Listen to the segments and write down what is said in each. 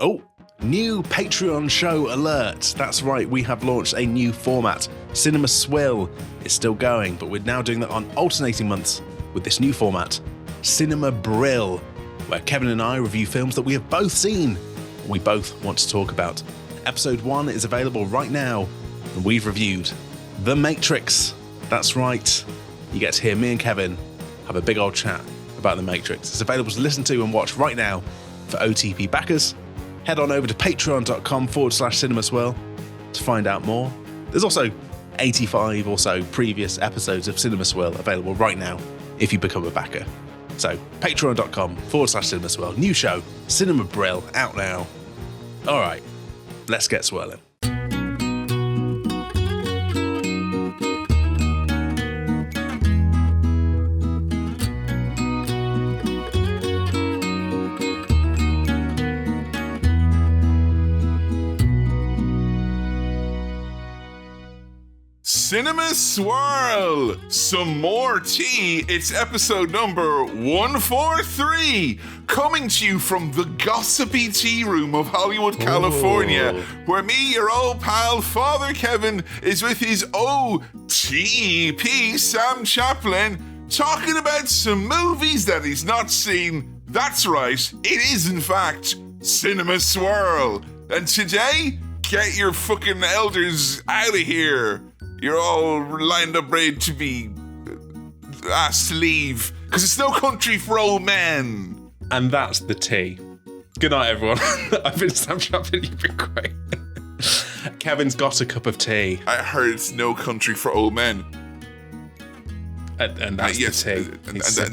Oh, new Patreon show alert. That's right, we have launched a new format. Cinema Swirl is still going, but we're now doing that on alternating months with this new format, Cinema Brill, where Kevin and I review films that we have both seen and we both want to talk about. Episode 1 is available right now, and we've reviewed The Matrix. That's right, you get to hear me and Kevin have a big old chat about The Matrix. It's available to listen to and watch right now for OTP backers. Head on over to patreon.com/cinemaswirl to find out more. There's also 85 or so previous episodes of Cinema Swirl available right now if you become a backer. So patreon.com/cinemaswirl. New show, Cinema Brill, out now. All right, let's get swirling. Cinema Swirl! Some more tea. It's episode number 143, coming to you from the gossipy tea room of Hollywood, California, where me, your old pal, Father Kevin, is with his OTP, Sam Chaplin, talking about some movies that he's not seen. That's right, it is in fact Cinema Swirl. And today, get your fucking elders out of here. You're all lined up ready to be asked to leave, because it's no country for old men. And that's the tea. Good night, everyone. I've been Sam Chaplin, you've been great. Kevin's got a cup of tea. I heard it's no country for old men. And that's yes, the tea. And that's the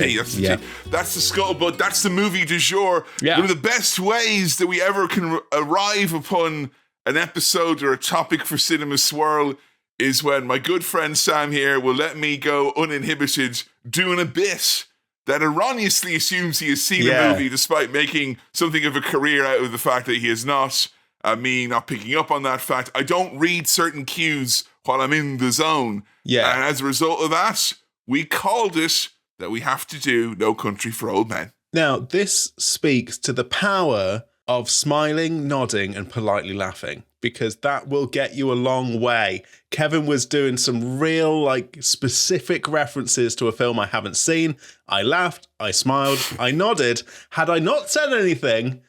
tea. That's the tea. That's the scuttlebutt. That's the movie du jour. Yeah. One of the best ways that we ever can arrive upon an episode or a topic for Cinema Swirl is when my good friend Sam here will let me go uninhibited doing a bit that erroneously assumes he has seen a movie despite making something of a career out of the fact that he has not. Me not picking up on that fact. I don't read certain cues while I'm in the zone. Yeah. And as a result of that, we called it that we have to do No Country for Old Men. Now, this speaks to the power of smiling, nodding, and politely laughing, because that will get you a long way. Kevin was doing some real, specific references to a film I haven't seen. I laughed, I smiled, I nodded. Had I not said anything,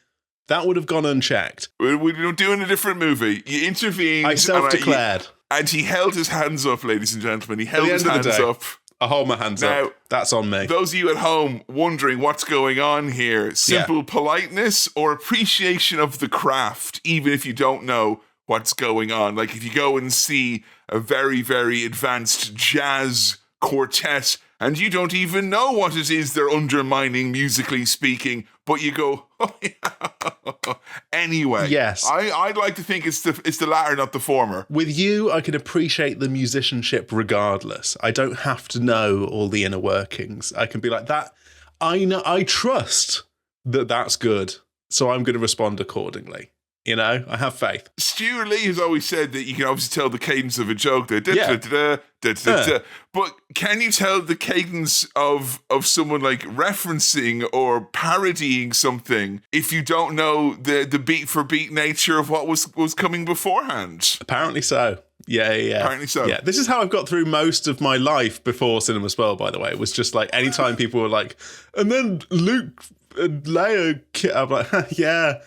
that would have gone unchecked. We were doing a different movie. You intervened. I self-declared. And he held his hands up, ladies and gentlemen. He held his hands up. I hold my hands up. That's on me. Those of you at home wondering what's going on here, simple politeness or appreciation of the craft, even if you don't know what's going on. Like if you go and see a very, very advanced jazz quartet and you don't even know what it is they're undermining musically speaking, but you go, oh yeah. Anyway, yes. I'd like to think it's the latter, not the former. With you, I can appreciate the musicianship regardless. I don't have to know all the inner workings. I can be like that. I trust that that's good, so I'm going to respond accordingly. You know, I have faith. Stuart Lee has always said that you can obviously tell the cadence of a joke. But can you tell the cadence of someone like referencing or parodying something if you don't know the beat for beat nature of what was coming beforehand? Apparently so. Yeah. Apparently so. Yeah, this is how I've got through most of my life before Cinema Swirl, by the way. It was just like anytime people were like, and then Luke and Leia, I'm like, yeah.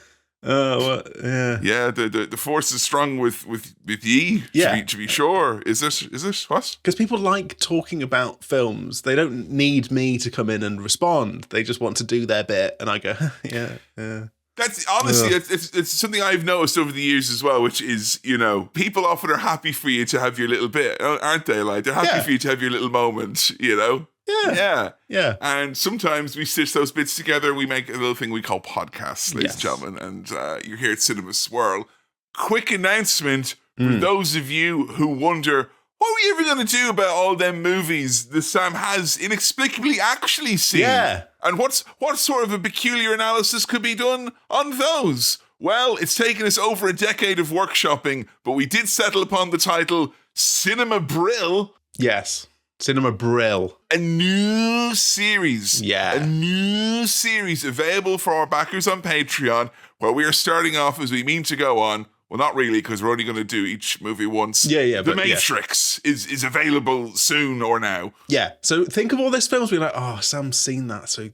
Yeah, the force is strong with ye. To be sure. Is this what? Because people like talking about films. They don't need me to come in and respond. They just want to do their bit, and I go, yeah. That's honestly, it's something I've noticed over the years as well, which is, people often are happy for you to have your little bit, aren't they? Like they're happy for you to have your little moment, Yeah. And sometimes we stitch those bits together and we make a little thing we call podcasts, ladies and gentlemen. And you're here at Cinema Swirl. Quick announcement for those of you who wonder, what are we ever going to do about all them movies that Sam has inexplicably actually seen? Yeah. And what sort of a peculiar analysis could be done on those? Well, it's taken us over a decade of workshopping, but we did settle upon the title Cinema Brill. Yes. Cinema Brill. A new series. Yeah. A new series available for our backers on Patreon where we are starting off as we mean to go on. Well, not really, because we're only going to do each movie once. Yeah. The Matrix is available soon or now. Yeah. So think of all these films. We're like, oh, Sam's seen that, so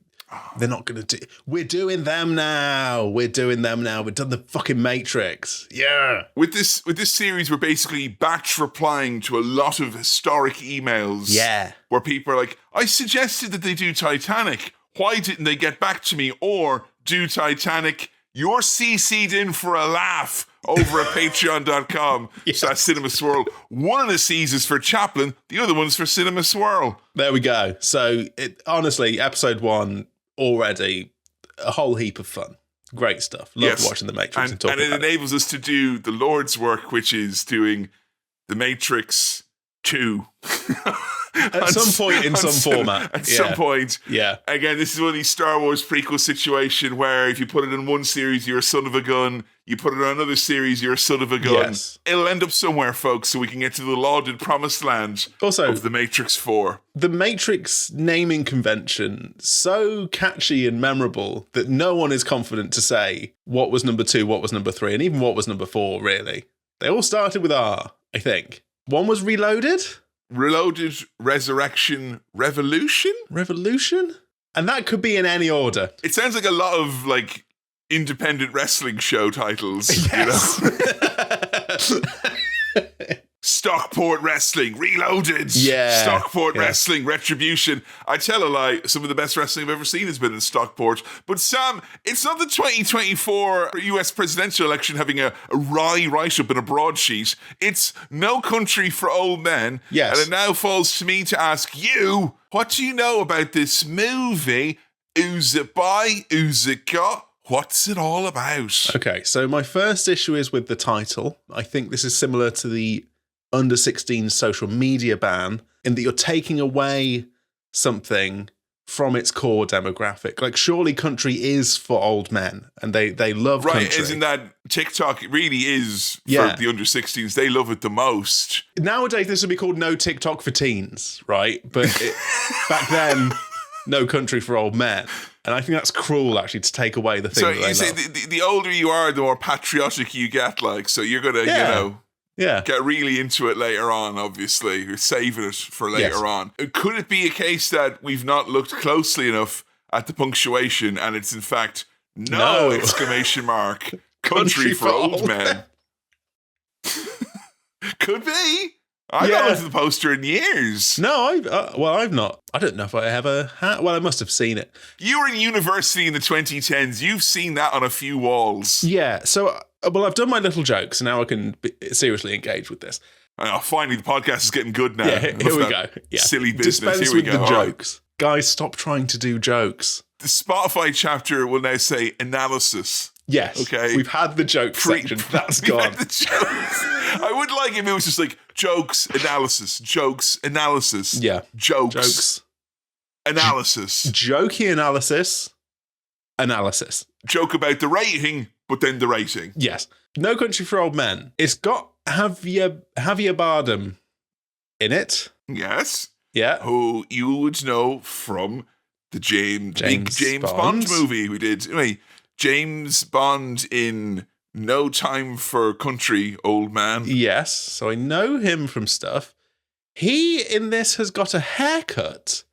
they're not going to do. We're doing them now. We've done the fucking Matrix. Yeah. With this series, we're basically batch replying to a lot of historic emails. Yeah. Where people are like, I suggested that they do Titanic. Why didn't they get back to me? Or do Titanic. You're CC'd in for a laugh over at patreon.com. Yes. So that's Cinema Swirl. One of the C's is for Chaplin. The other one's for Cinema Swirl. There we go. So, honestly, episode 1 already a whole heap of fun. Great stuff. Love watching The Matrix and talking about it. And it it. enables us to do the Lord's work, which is doing The Matrix 2. At some point in some format. At some point. Yeah. Again, this is one of these Star Wars prequel situation where if you put it in one series, you're a son of a gun. You put it on another series, you're a son of a gun. Yes. It'll end up somewhere, folks, so we can get to the lauded promised land of The Matrix 4. The Matrix naming convention, so catchy and memorable that no one is confident to say what was number 2, what was number 3, and even what was number 4, really. They all started with R, I think. One was Reloaded? Reloaded, Resurrection, Revolution? Revolution? And that could be in any order. It sounds like a lot of, like, independent wrestling show titles, yes. You know? Stockport Wrestling, Reloaded. Yeah. Stockport Wrestling, Retribution. I tell a lie, some of the best wrestling I've ever seen has been in Stockport. But Sam, it's not the 2024 US presidential election having a wry write-up and a broadsheet. It's No Country for Old Men. Yes. And it now falls to me to ask you, what do you know about this movie? Who's it by? Who's it got? What's it all about? Okay, so my first issue is with the title. I think this is similar to the under 16 social media ban in that you're taking away something from its core demographic. Like, surely country is for old men and they love country. Right, isn't that TikTok really is for the under 16s? They love it the most. Nowadays, this would be called No TikTok for Teens, right? But back then, No Country for Old Men. And I think that's cruel, actually, to take away the thing that they love. So you say the older you are, the more patriotic you get, like, so you're going to, get really into it later on, obviously. You're saving it for later on. Could it be a case that we've not looked closely enough at the punctuation and it's, in fact, no! Exclamation mark, country for old men? Could be. I haven't looked at the poster in years. No, I've not. I don't know if I ever had. Well, I must have seen it. You were in university in the 2010s. You've seen that on a few walls. Yeah. So, I've done my little jokes, and now I can seriously engage with this. Oh, finally, the podcast is getting good now. Yeah, here we go. Yeah. Silly business. Dispense here we with go. the jokes. Guys, stop trying to do jokes. The Spotify chapter will now say analysis. Yes. Okay. We've had the joke section. That's gone. The jokes. I would like if it was just like jokes, analysis, jokes, analysis. Yeah. Jokes. Analysis. Jokey analysis. Joke about the rating, but then the rating. Yes. No Country for Old Men. It's got Javier Bardem in it. Yes. Yeah. Who you would know from the big James Bond movie we did. Anyway, James Bond in No Time for Country, Old Man. Yes, so I know him from stuff. He, in this, has got a haircut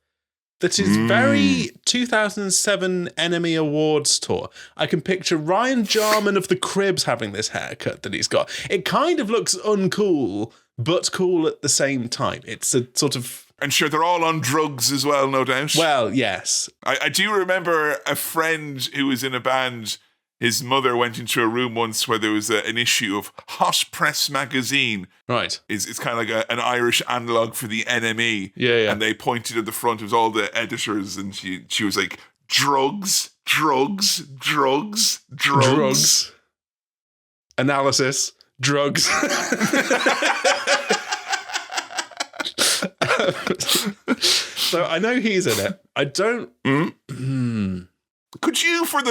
that is very 2007 Enemy Awards tour. I can picture Ryan Jarman of The Cribs having this haircut that he's got. It kind of looks uncool, but cool at the same time. It's a sort of... And sure, they're all on drugs as well, no doubt. Well, yes. I do remember a friend who was in a band. His mother went into a room once where there was an issue of Hot Press magazine. Right. It's kind of like an Irish analogue for the NME. Yeah. And they pointed at the front of all the editors and she was like, drugs. Analysis. Drugs. So I know he's in it. I don't... Could you, for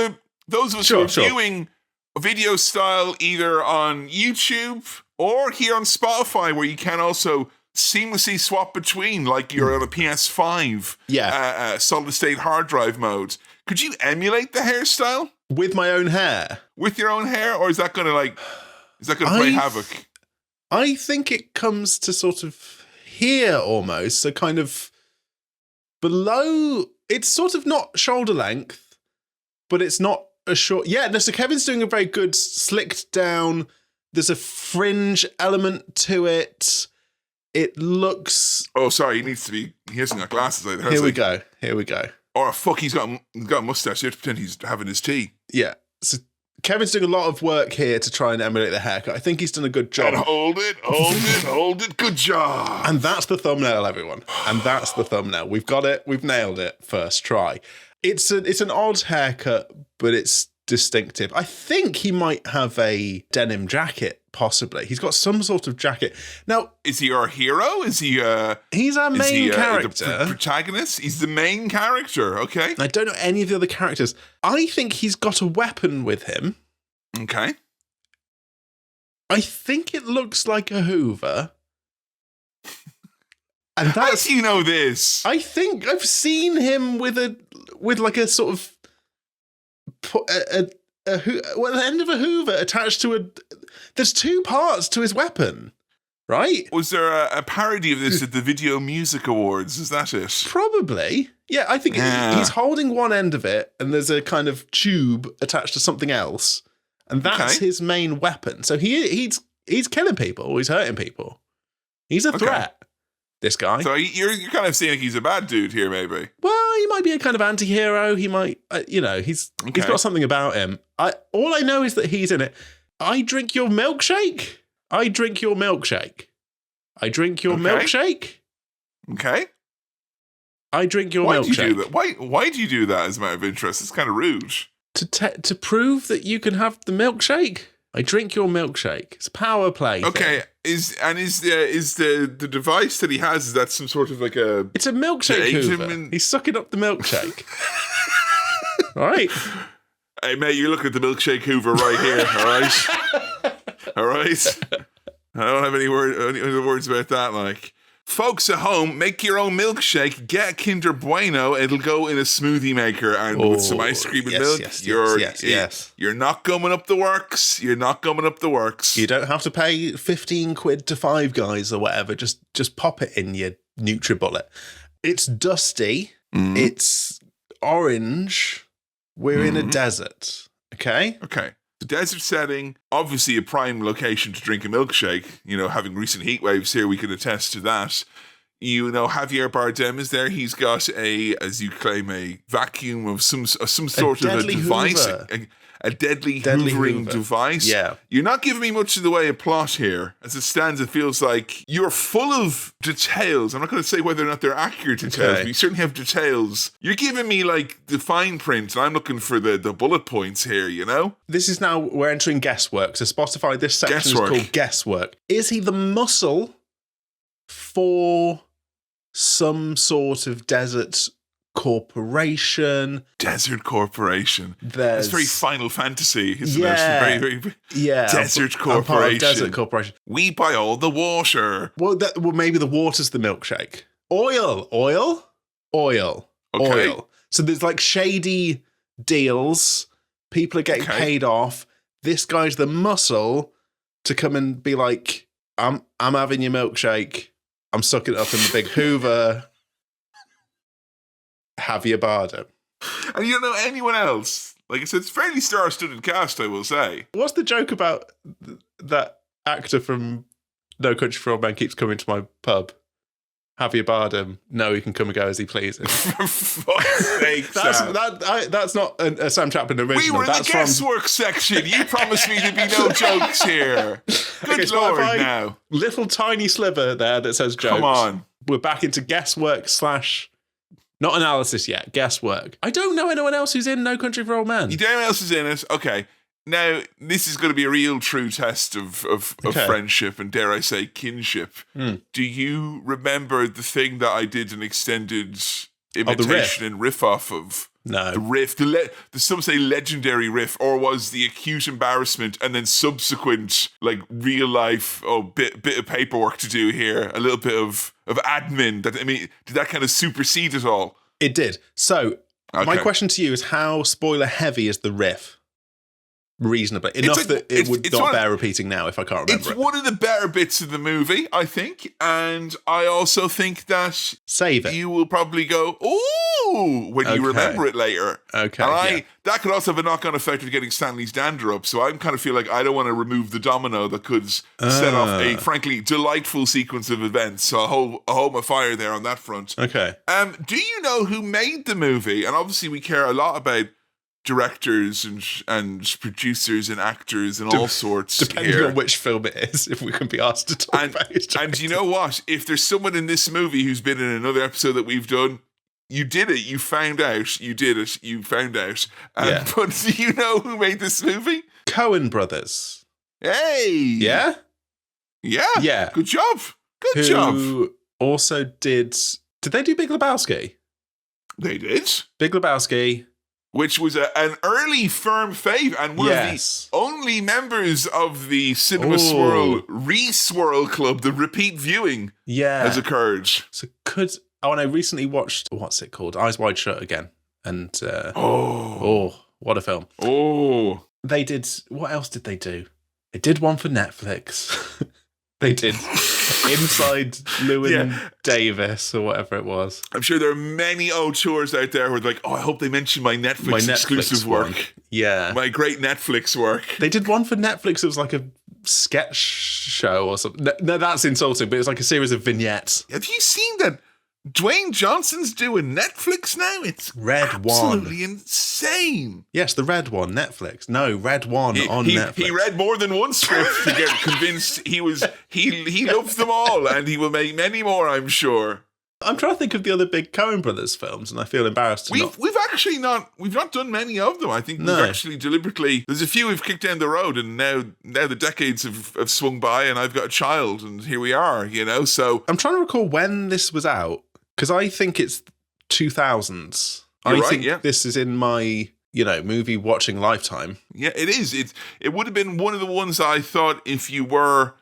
those of us who are viewing a video style either on YouTube or here on Spotify, where you can also seamlessly swap between, like you're on a PS5 solid state hard drive mode, could you emulate the hairstyle? With my own hair. With your own hair, or is that going to play havoc? I think it comes to sort of here almost, so kind of below. It's sort of not shoulder length, but it's not a short. Yeah, no. So Kevin's doing a very good slicked down. There's a fringe element to it. It looks. Oh, sorry. He hasn't got glasses either. Here we go. Oh fuck! He's got a mustache. You have to pretend he's having his tea. Yeah. So Kevin's doing a lot of work here to try and emulate the haircut. I think he's done a good job. And hold it. Good job. And that's the thumbnail, everyone. And that's the thumbnail. We've got it. We've nailed it. First try. It's an odd haircut, but it's distinctive. I think he might have a denim jacket, possibly. He's got some sort of jacket. Now, is he our hero? Is he? He's our main character. The protagonist. He's the main character. Okay. I don't know any of the other characters. I think he's got a weapon with him. Okay. I think it looks like a Hoover. And how do you know this? I think I've seen him with like a sort of the end of a Hoover attached to a. There's two parts to his weapon, right? Was there a parody of this at the Video Music Awards? Is that it? Probably. Yeah, I think he's holding one end of it, and there's a kind of tube attached to something else, and that's his main weapon. So he's killing people. He's hurting people. He's a threat. This guy. So you're kind of saying he's a bad dude here, maybe. Well, he might be a kind of anti-hero. He might, he's got something about him. All I know is that he's in it. I drink your milkshake. I drink your milkshake. I drink your milkshake. Okay. I drink your milkshake. Do you do that? Why do you do that? As a matter of interest, it's kind of rude. To prove that you can have the milkshake. I drink your milkshake. It's a power play. Okay, is the device that he has, is that some sort of like a? It's a milkshake Hoover. He's sucking up the milkshake. All right. Hey mate, you look at the milkshake Hoover right here. All right. I don't have any words about that. Like, folks at home, make your own milkshake. Get Kinder Bueno. It'll go in a smoothie maker and with some ice cream and milk. Yes. You're not gumming up the works. You don't have to pay 15 quid to Five Guys or whatever. Just pop it in your NutriBullet. It's dusty. It's orange. We're in a desert. Okay. The desert setting, obviously a prime location to drink a milkshake. Having recent heat waves here, we can attest to that. Javier Bardem is there. He's got as you claim, a vacuum of some sort of a device, a deadly hoovering device. Yeah. You're not giving me much of the way of plot here. As it stands, it feels like you're full of details. I'm not going to say whether or not they're accurate details, but you certainly have details. You're giving me like the fine print, and I'm looking for the bullet points here, This is now, we're entering guesswork. So Spotify, this section is called guesswork. Is he the muscle for some sort of desert corporation? Desert corporation. It's very Final Fantasy, isn't it? Very, very Desert corporation. Desert corporation. We buy all the water. Well, maybe the water's the milkshake. Oil. Okay. Oil. So there's like shady deals. People are getting paid off. This guy's the muscle to come and be like, I'm having your milkshake. I'm sucking it up in the big Hoover. Javier Bardem. And you don't know anyone else. Like I said, it's a fairly star-studded cast, I will say. What's the joke about that actor from No Country for Old Men keeps coming to my pub? Javier Bardem. No, he can come and go as he pleases. For fuck's sake, Sam. That's not a Sam Chaplin original. We were in the guesswork section. You promised me there'd be no jokes here. Good Lord, now. Little tiny sliver there that says jokes. Come on. We're back into guesswork / not analysis yet, guesswork. I don't know anyone else who's in No Country for Old Men. You don't know anyone else who's in it? Okay. Now, this is going to be a real true test of friendship and, dare I say, kinship. Do you remember the thing that I did an extended imitation and riff off of? No. The riff, some say legendary riff, or was the acute embarrassment and then subsequent, like, real life, bit of paperwork to do here, a little bit of admin. Did that kind of supersede it all? It did. So, my question to you is, how spoiler heavy is the riff? reasonably enough that it would not bear repeating now if I can't remember. It's one of the better bits of the movie, I think, and I also think that save it. You will probably go, ooh, when you remember it later. Okay, and that could also have a knock-on effect of getting Stanley's dander up. So I kind of feel like I don't want to remove the domino that could set off a frankly delightful sequence of events. So I'll hold my fire there on that front. Okay. Do you know who made the movie? And obviously we care a lot about directors and producers and actors and all sorts. Depending on which film it is, if we can be asked to talk about it. And you know what? If there's someone in this movie who's been in another episode that we've done, you did it. You found out. You did it. You found out. But do you know who made this movie? Coen brothers. Hey. Yeah? Yeah. Yeah. Good job. Good job. Who also did they do Big Lebowski? They did. Big Lebowski. Which was an early firm fave and one of the only members of the Cinema Swirl Re-Swirl Club, the repeat viewing has occurred. So I recently watched, what's it called? Eyes Wide Shut again. And, what a film. Oh. They did, what else did they do? They did one for Netflix. They did Inside Llewyn Davis or whatever it was. I'm sure there are many auteurs out there who are like, I hope they mention my Netflix exclusive work. One. Yeah. My great Netflix work. They did one for Netflix. It was like a sketch show or something. No, that's insulting, but it was like a series of vignettes. Have you seen that Dwayne Johnson's doing Netflix now? It's absolutely insane. Yes, the red one, Netflix. No, red one on Netflix. He read more than one script to get convinced he loves them all, and he will make many more, I'm sure. I'm trying to think of the other big Coen Brothers films, and I feel embarrassed. We've not done many of them. I think we've actually deliberately. There's a few we've kicked down the road, and now the decades have swung by, and I've got a child, and here we are. You know, so I'm trying to recall when this was out. Because I think it's 2000s. I think this is in my, movie watching lifetime. Yeah, it is. It would have been one of the ones I thought if you were,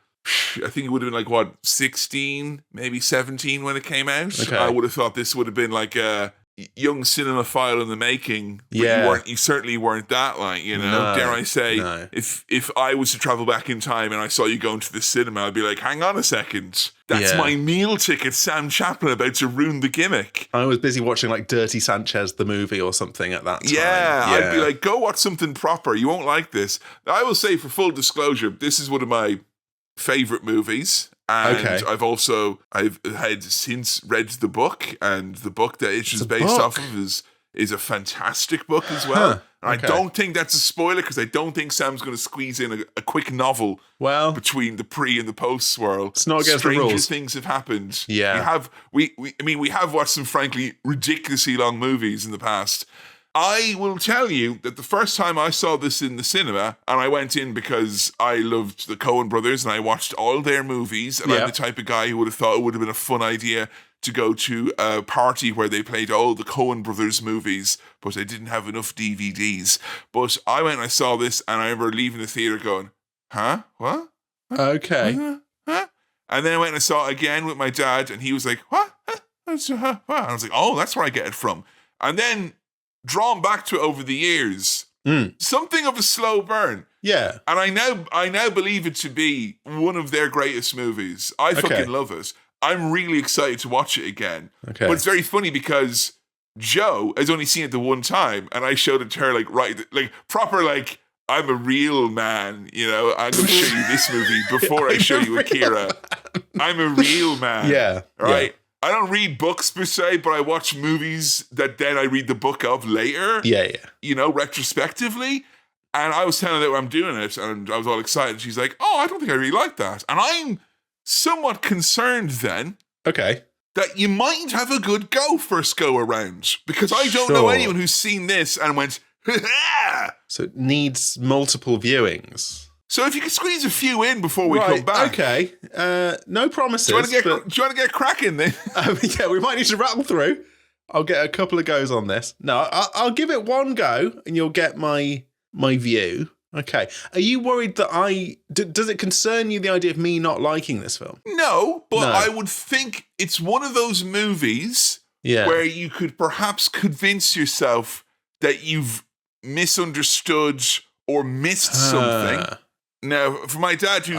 I think it would have been 16, maybe 17 when it came out. Okay. I would have thought this would have been like a young cinemaphile in the making. But you certainly weren't that, No, dare I say, no. if I was to travel back in time and I saw you going to the cinema, I'd be like, hang on a second. That's my meal ticket, Sam Chaplin, about to ruin the gimmick. I was busy watching Dirty Sanchez, the movie or something at that time. Yeah, I'd be like, go watch something proper. You won't like this. I will say, for full disclosure, this is one of my favorite movies. And I've had since read the book, and the book that it's just based off of is a fantastic book as well. Huh. And I don't think that's a spoiler, because I don't think Sam's going to squeeze in a quick novel between the pre and the post swirl. It's not against the rules. Stranger things have happened. Yeah. We have watched some frankly ridiculously long movies in the past. I will tell you that the first time I saw this in the cinema, and I went in because I loved the Coen brothers and I watched all their movies, and I'm the type of guy who would have thought it would have been a fun idea to go to a party where they played all the Coen brothers movies, but they didn't have enough DVDs. But I went and I saw this, and I remember leaving the theater going, huh? What? Okay. Huh? And then I went and I saw it again with my dad, and he was like, what? And I was like, oh, that's where I get it from. And then, drawn back to it over the years, something of a slow burn. Yeah. And I now believe it to be one of their greatest movies. I fucking love it. I'm really excited to watch it again. Okay. But it's very funny because Jo has only seen it the one time, and I showed it to her proper I'm a real man, I'm going to show you this movie before I show you Akira. I'm a real man. Yeah. Right? Yeah. I don't read books per se, but I watch movies that then I read the book of later. Yeah. Retrospectively. And I was telling her that I'm doing it, and I was all excited. And she's like, oh, I don't think I really like that. And I'm somewhat concerned then. Okay. That you might have a good go first go around. Because I don't know anyone who's seen this and went, ha! So it needs multiple viewings. So if you could squeeze a few in before we come back. Okay. No promises. Do you want to get cracking then? Yeah, we might need to rattle through. I'll get a couple of goes on this. No, I'll give it one go, and you'll get my view. Okay. Are you worried that does it concern you, the idea of me not liking this film? No, but I would think it's one of those movies where you could perhaps convince yourself that you've misunderstood or missed something. Now, for my dad, who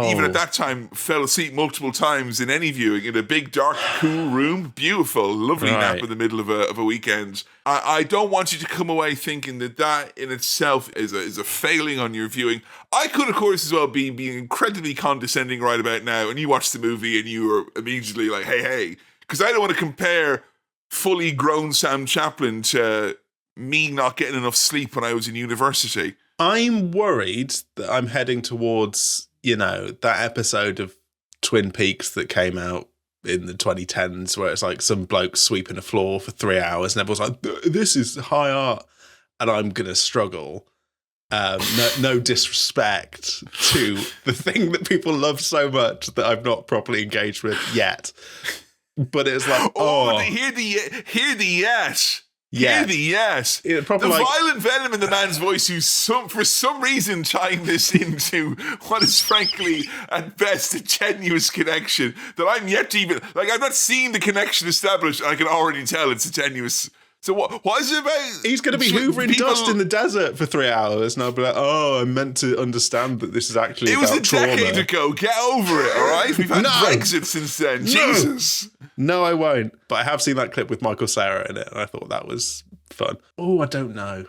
even at that time fell asleep multiple times in any viewing in a big, dark, cool room, beautiful, lovely nap in the middle of a weekend, I don't want you to come away thinking that in itself is a failing on your viewing. I could, of course, as well be being incredibly condescending right about now, and you watch the movie and you were immediately like, hey, because I don't want to compare fully grown Sam Chaplin to me not getting enough sleep when I was in university. I'm worried that I'm heading towards, that episode of Twin Peaks that came out in the 2010s where it's like some bloke sweeping a floor for 3 hours and everyone's like, this is high art. And I'm going to struggle. No disrespect to the thing that people love so much that I've not properly engaged with yet. But it's like, hear the yes. Yeah, yes. The violent venom in the man's voice, who for some reason tying this into what is frankly at best a tenuous connection that I'm yet to even I've not seen the connection established. And I can already tell it's a tenuous. So what is it about? He's going to be hoovering dust in the desert for 3 hours, and I'll be like, I meant to understand that this is actually about trauma. It was a decade ago. Get over it, all right? We've had Brexit since then. Jesus. No, I won't. But I have seen that clip with Michael Cera in it, and I thought that was fun. Oh, I don't know.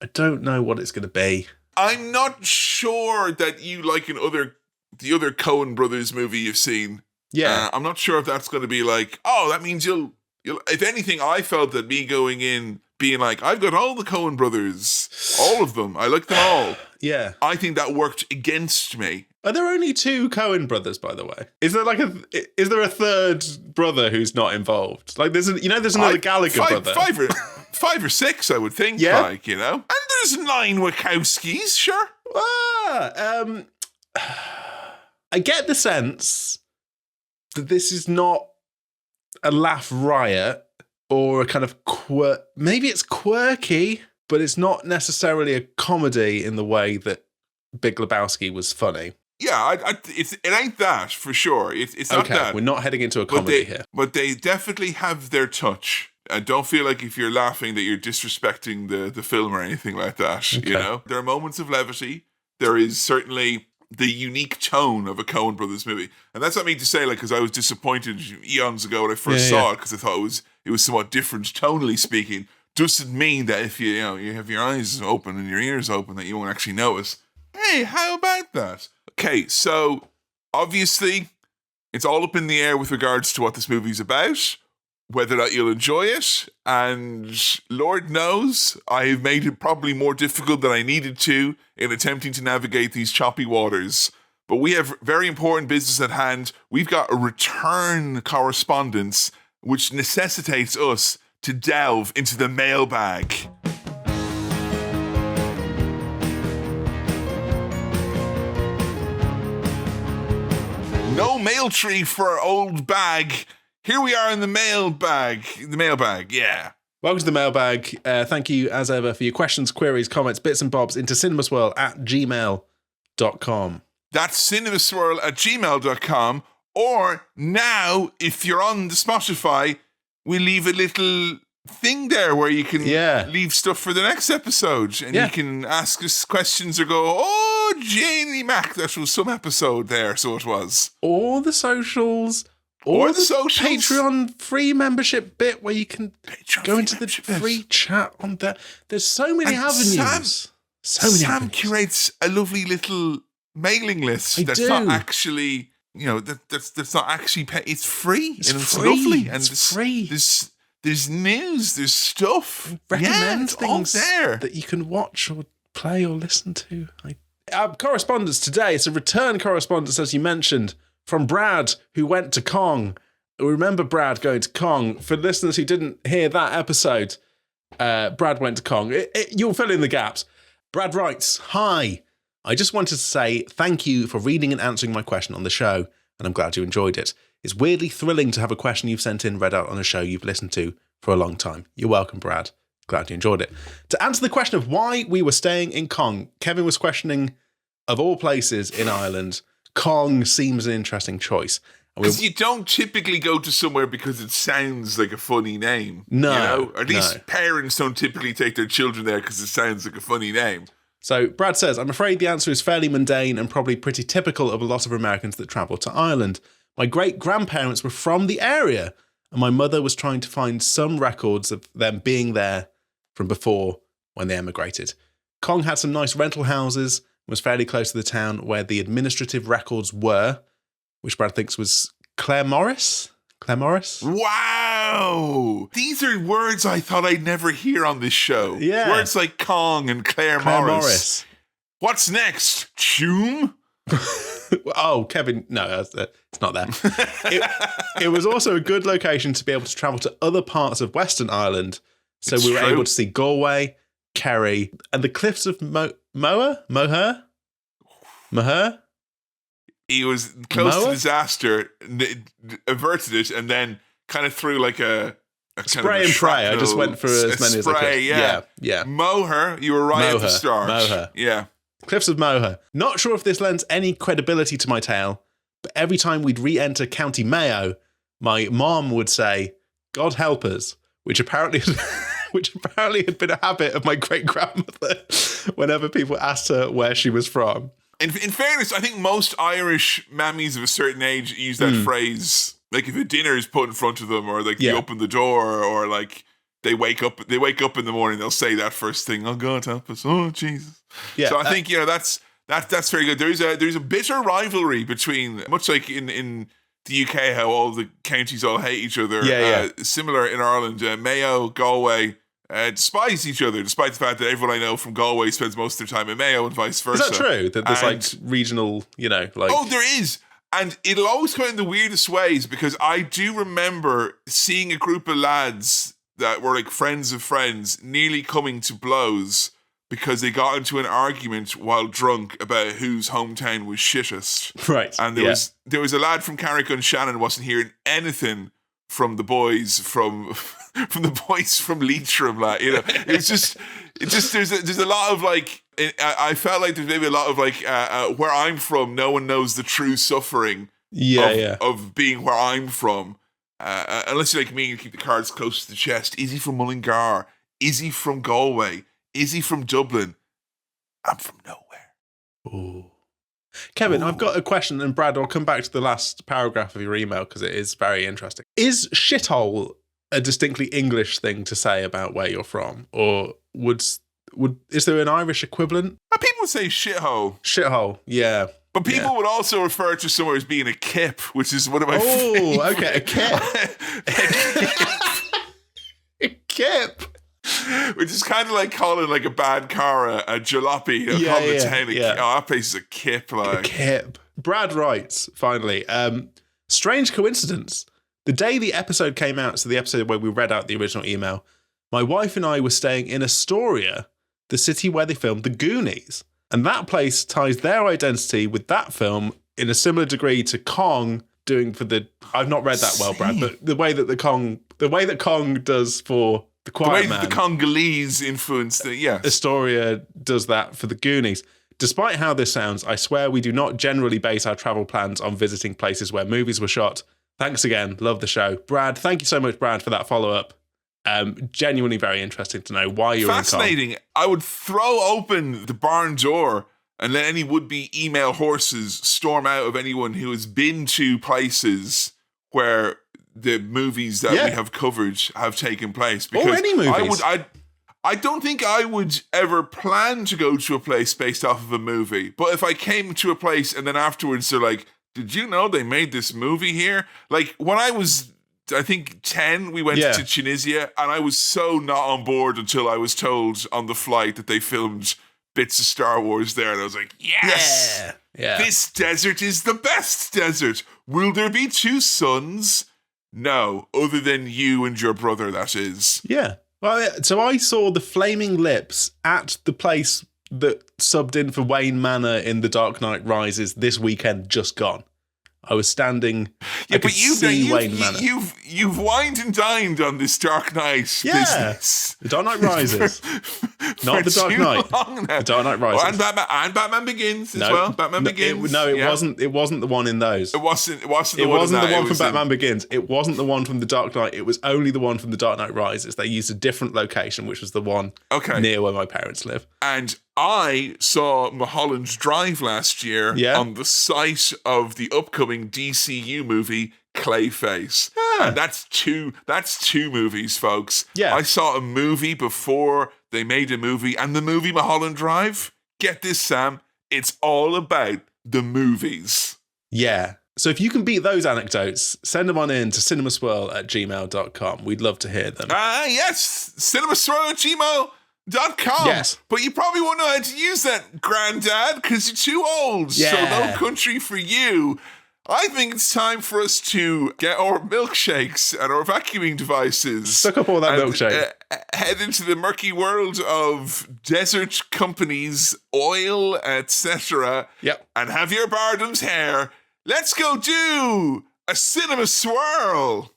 I don't know what it's going to be. I'm not sure that you like the other Coen brothers movie you've seen. Yeah. I'm not sure if that's going to be like, that means you'll if anything, I felt that me going in being like, I've got all the Coen brothers, all of them. I like them all. Yeah. I think that worked against me. Are there only 2 Coen brothers, by the way? Is there a third brother who's not involved? Like there's another Gallagher brother. 5 or 6, I would think. Yeah. And there's 9 Wachowskis, sure. I get the sense that this is not a laugh riot or a kind of maybe it's quirky, but it's not necessarily a comedy in the way that Big Lebowski was funny. Yeah, it ain't that for sure. It's not that. We're not heading into a comedy here. But they definitely have their touch. I don't feel like if you're laughing that you're disrespecting the film or anything like that. Okay. There are moments of levity. There is certainly the unique tone of a Coen Brothers movie. And that's not me to say, because I was disappointed eons ago when I first saw it, because I thought it was somewhat different, tonally speaking. Doesn't mean that if you have your eyes open and your ears open that you won't actually notice. Hey, how about that? Okay, so obviously it's all up in the air with regards to what this movie's about, whether or not you'll enjoy it, and Lord knows I have made it probably more difficult than I needed to in attempting to navigate these choppy waters. But we have very important business at hand. We've got a return correspondence which necessitates us to delve into the mailbag. No mail tree for our old bag. Here we are in the mailbag. The mailbag, yeah. Welcome to the mailbag. Thank you, as ever, for your questions, queries, comments, bits and bobs into cinemaswirl@gmail.com. That's cinemaswirl@gmail.com. Or now, if you're on the Spotify, we leave a little thing there where you can leave stuff for the next episode. And you can ask us questions or go, Janie Mac, that was some episode there, so it was. Or the socials. Or the socials. Patreon free membership bit where you can go into the free chat on there. There's so many avenues. Sam curates a lovely little mailing list that's not actually, that's not actually it's free. It's lovely. And it's free. There's news, there's stuff. Recommend things all there that you can watch or play or listen to. Our correspondence today, it's a return correspondence, as you mentioned, from Brad, who went to Kong. Remember Brad going to Kong? For listeners who didn't hear that episode, Brad went to Kong. You'll fill in the gaps. Brad writes, "Hi, I just wanted to say thank you for reading and answering my question on the show, and I'm glad you enjoyed it. It's weirdly thrilling to have a question you've sent in read out on a show you've listened to for a long time. You're welcome, Brad. Glad you enjoyed it. To answer the question of why we were staying in Kong, Kevin was questioning, of all places in Ireland, Kong seems an interesting choice. Because you don't typically go to somewhere because it sounds like a funny name. No. Or at least parents don't typically take their children there because it sounds like a funny name. So Brad says, I'm afraid the answer is fairly mundane and probably pretty typical of a lot of Americans that travel to Ireland. My great-grandparents were from the area, and my mother was trying to find some records of them being there from before when they emigrated. Cong had some nice rental houses and was fairly close to the town where the administrative records were, which Brad thinks was Claremorris? Claremorris? Wow! These are words I thought I'd never hear on this show. Yeah. Words like Cong and Claremorris. What's next? Tume? Oh, Kevin, no, it's not there. It was also a good location to be able to travel to other parts of Western Ireland. So we were able to see Galway, Kerry, and the cliffs of Moher? He was close to disaster, averted it, and then kind of threw like a spray and pray. I just went for as many as I could. Yeah. Moher, you were right at the start. Moher. Yeah. Cliffs of Moher. Not sure if this lends any credibility to my tale, but every time we'd re-enter County Mayo, my mom would say, God help us, which apparently had been a habit of my great-grandmother whenever people asked her where she was from. In fairness, I think most Irish mammies of a certain age use that phrase. Like if a dinner is put in front of them, or like you open the door, or like they wake up in the morning, they'll say that first thing. Oh God, help us! Oh Jesus! Yeah. So I think that's very good. There's a bitter rivalry between, much like in the UK, how all the counties all hate each other. Similar in Ireland, Mayo, Galway. Despise each other, despite the fact that everyone I know from Galway spends most of their time in Mayo and vice versa. Is that true? That there's like regional, Oh, there is. And it'll always come in the weirdest ways, because I do remember seeing a group of lads that were like friends of friends nearly coming to blows because they got into an argument while drunk about whose hometown was shittest. Right. And there was a lad from Carrick-on-Shannon wasn't hearing anything from the boys from the boys from Leitrim, like, it's just there's a lot of like, I felt like there's maybe a lot of like where I'm from, no one knows the true suffering of being where I'm from, unless you're like me and keep the cards close to the chest. Is he from Mullingar? Is he from Galway? Is he from Dublin? I'm from nowhere. Ooh. Kevin, I've got a question, and Brad, I'll come back to the last paragraph of your email because it is very interesting. Is shithole a distinctly English thing to say about where you're from, or is there an Irish equivalent? People would say shithole. Shithole, yeah. But people would also refer to somewhere as being a kip, which is one of my favorites. Oh, okay, a kip. A kip. Which is kind of like calling like a bad car a jalopy. Calling the town oh, that place is a kip. Like. A kip. Brad writes, finally, strange coincidence. The day the episode came out, so the episode where we read out the original email, my wife and I were staying in Astoria, the city where they filmed The Goonies. And that place ties their identity with that film in a similar degree to Cong doing for the... I've not read that well, Brad, but the way that Cong does for The Quiet Man. The way that the Congolese influence, Astoria does that for The Goonies. Despite how this sounds, I swear we do not generally base our travel plans on visiting places where movies were shot. Thanks again. Love the show. Brad, thank you so much, Brad, for that follow-up. Genuinely very interesting to know why you're fascinating. I would throw open the barn door and let any would-be email horses storm out of anyone who has been to places where the movies that we have covered have taken place. Because or any movies. I don't think I would ever plan to go to a place based off of a movie. But if I came to a place and then afterwards they're like, did you know they made this movie here? Like, when I was, I think, 10, we went to Tunisia, and I was so not on board until I was told on the flight that they filmed bits of Star Wars there. And I was like, yes! Yeah. This desert is the best desert. Will there be two suns? No, other than you and your brother, that is. Yeah. Well, so I saw the Flaming Lips at the place that subbed in for Wayne Manor in The Dark Knight Rises this weekend just gone. I was standing. I could see Wayne Manor. You've wined and dined on this Dark Knight business. The Dark Knight Rises, not the Dark Knight. The Dark Knight Rises, and Batman Begins as well. Batman Begins. It wasn't. It wasn't the one in those. It wasn't. It wasn't the one from Batman Begins. It wasn't the one from the Dark Knight. It was only the one from the Dark Knight Rises. They used a different location, which was the one near where my parents live. And I saw Mulholland Drive last year on the site of the upcoming DCU movie Clayface. And that's two movies, folks. Yeah. I saw a movie before they made a movie, and the movie Mulholland Drive, get this, Sam, it's all about the movies. Yeah. So if you can beat those anecdotes, send them on in to cinemaswirl@gmail.com. We'd love to hear them. Yes, cinemaswirl@gmail.com. Yes. But you probably won't know how to use that, Granddad, because you're too old. Yeah. So no country for you. I think it's time for us to get our milkshakes and our vacuuming devices. Suck up all that milkshake. Head into the murky world of desert companies, oil, etc. Yep. And have your Bardham's hair. Let's go do a cinema swirl.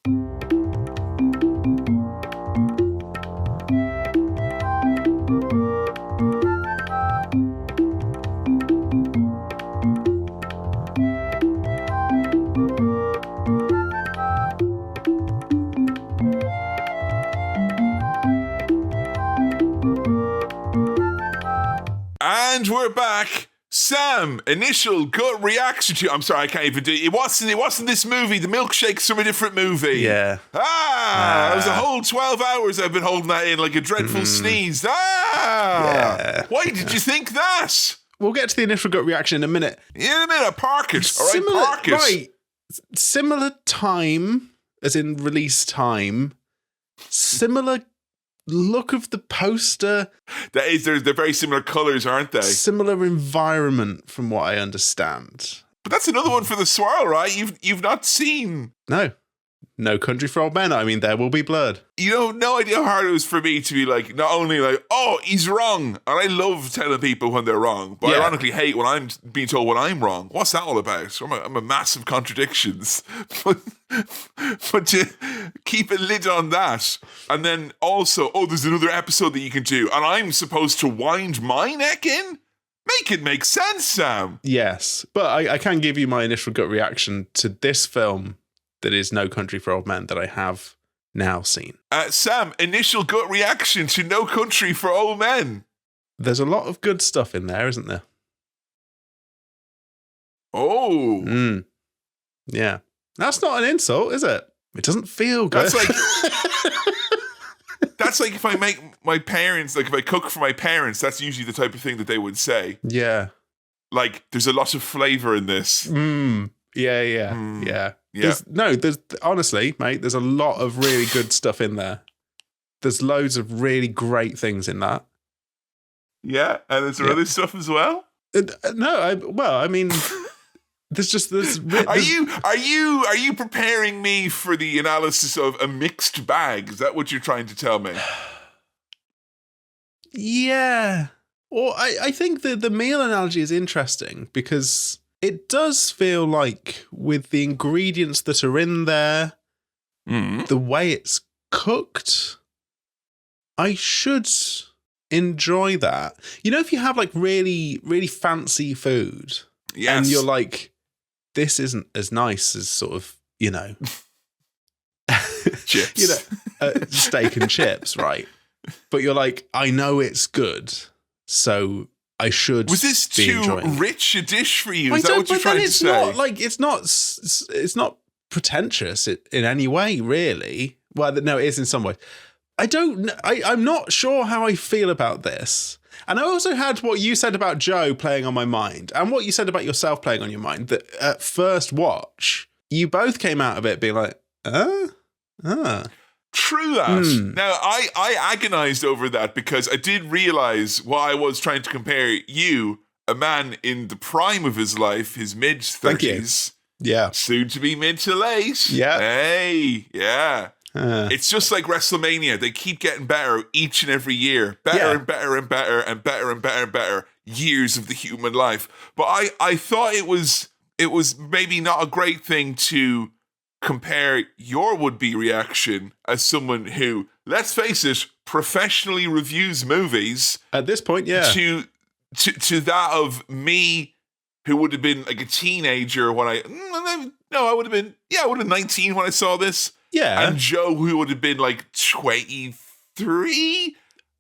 And we're back. Sam, initial gut reaction to... I'm sorry, I can't even do it. It wasn't this movie. The milkshake's from a different movie. Yeah. It was a whole 12 hours I've been holding that in like a dreadful sneeze. Yeah. Why did you think that? We'll get to the initial gut reaction in a minute. In a minute, park it. All right, park it. Right. Similar time, as in release time. Similar look of the poster. They're very similar colours, aren't they? Similar environment, from what I understand. But that's another one for the swirl, right? You've not seen. No Country for Old Men. I mean, There Will Be Blood. You know, no idea how hard it was for me to be like, not only like, oh, he's wrong. And I love telling people when they're wrong, but I ironically hate when I'm being told when I'm wrong. What's that all about? I'm a massive contradictions. But to keep a lid on that. And then also, there's another episode that you can do. And I'm supposed to wind my neck in? Make it make sense, Sam. Yes, but I can give you my initial gut reaction to this film that is No Country for Old Men that I have now seen. Sam, initial gut reaction to No Country for Old Men. There's a lot of good stuff in there, isn't there? Oh. Yeah. That's not an insult, is it? It doesn't feel good. That's like if I make my parents, like if I cook for my parents, that's usually the type of thing that they would say. Yeah. Like, there's a lot of flavour in this. Yeah. There's honestly, mate, there's a lot of really good stuff in there. There's loads of really great things in that. Yeah, and there's other stuff as well? I mean, there's Are you preparing me for the analysis of a mixed bag? Is that what you're trying to tell me? Yeah. Or I think the meal analogy is interesting because it does feel like with the ingredients that are in there, the way it's cooked, I should enjoy that. You know, if you have like really, really fancy food and you're like, this isn't as nice as sort of, chips. Steak and chips, right? But you're like, I know it's good, so I should. Was this be too rich a dish for you? Is that what you're trying to say? It's not pretentious in any way, really. Well, no, it is in some way. I'm not sure how I feel about this. And I also had what you said about Joe playing on my mind and what you said about yourself playing on your mind, that at first watch, you both came out of it being like, True that. Now, I agonized over that because I did realize while I was trying to compare you, a man in the prime of his life, his mid-30s, soon to be mid to late. Yeah. Hey, yeah. It's just like WrestleMania. They keep getting better each and every year. Better and better and better and better and better and better. Years of the human life. But I thought it was maybe not a great thing to compare your would-be reaction as someone who, let's face it, professionally reviews movies. At this point, yeah. To that of me, who would have been like a teenager when I would have been 19 when I saw this. Yeah. And Joe, who would have been like 23.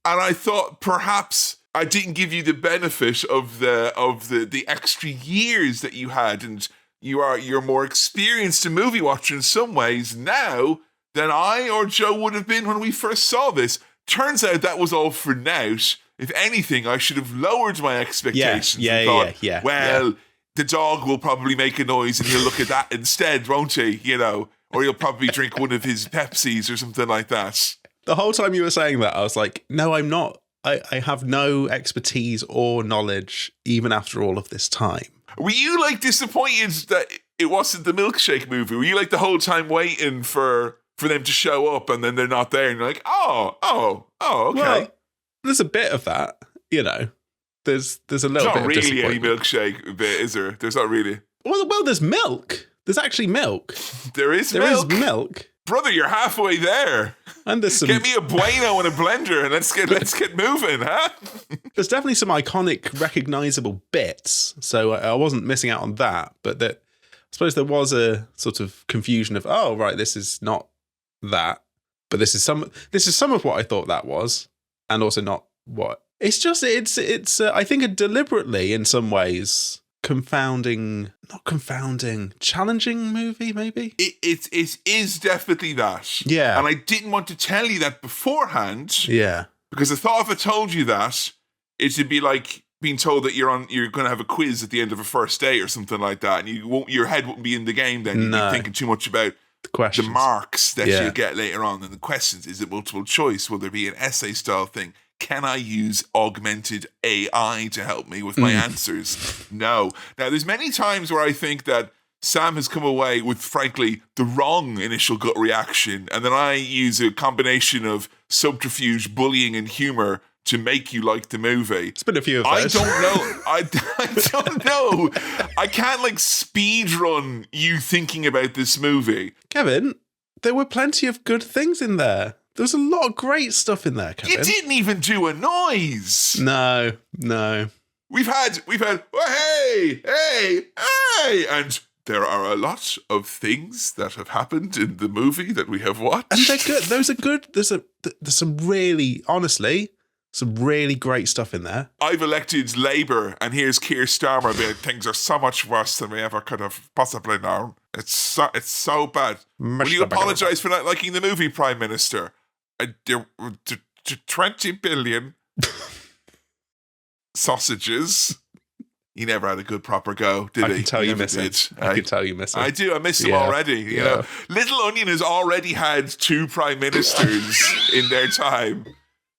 And I thought perhaps I didn't give you the benefit of the extra years that you had, and you're more experienced a movie watcher in some ways now than I or Joe would have been when we first saw this. Turns out that was all for naught. If anything, I should have lowered my expectations and thought, well, the dog will probably make a noise and he'll look at that instead, won't he? You know, or he'll probably drink one of his Pepsis or something like that. The whole time you were saying that, I was like, no, I'm not. I have no expertise or knowledge even after all of this time. Were you like disappointed that it wasn't the milkshake movie? Were you like the whole time waiting for them to show up and then they're not there and you're like, oh, okay. Well, there's a bit of that, you know. There's a little bit of not really any disappointment. milkshake bit, is there? There's not really. Well, there's milk. There's actually milk. There is milk. Brother, you're halfway there. And there's some. Get me a Bueno and a blender and let's get moving, huh? There's definitely some iconic, recognizable bits. So I wasn't missing out on that. But I suppose there was a sort of confusion of, oh, right, this is not that. But this is some of what I thought that was. And also not what. It's just, it's I think, deliberately, in some ways, challenging movie, maybe? It is definitely that. Yeah. And I didn't want to tell you that beforehand. Yeah. Because I thought if I told you that, it'd be like being told that you're going to have a quiz at the end of a first date or something like that, and your head wouldn't be in the game then. You'd be thinking too much about the marks that you get later on, and the questions. Is it multiple choice? Will there be an essay style thing? Can I use augmented AI to help me with my answers? No. Now, there's many times where I think that Sam has come away with, frankly, the wrong initial gut reaction, and then I use a combination of subterfuge, bullying, and humor to make you like the movie. It's been a few of those. I don't know. I don't know. I can't like speed run you thinking about this movie. Kevin, there were plenty of good things in there. There was a lot of great stuff in there, Kevin. You didn't even do a noise. No. We've had, oh, hey, and there are a lot of things that have happened in the movie that we have watched. And they're good. Those are good. There's some really, honestly, some really great stuff in there. I've elected Labour, and here's Keir Starmer being, things are so much worse than we ever could have possibly known. It's so bad. Will you apologise for not liking the movie, Prime Minister? 20 billion sausages. He never had a good proper go, did he? I can tell you miss him. I can tell you miss him. I do. I miss him already. You know, Little Onion has already had 2 prime ministers in their time.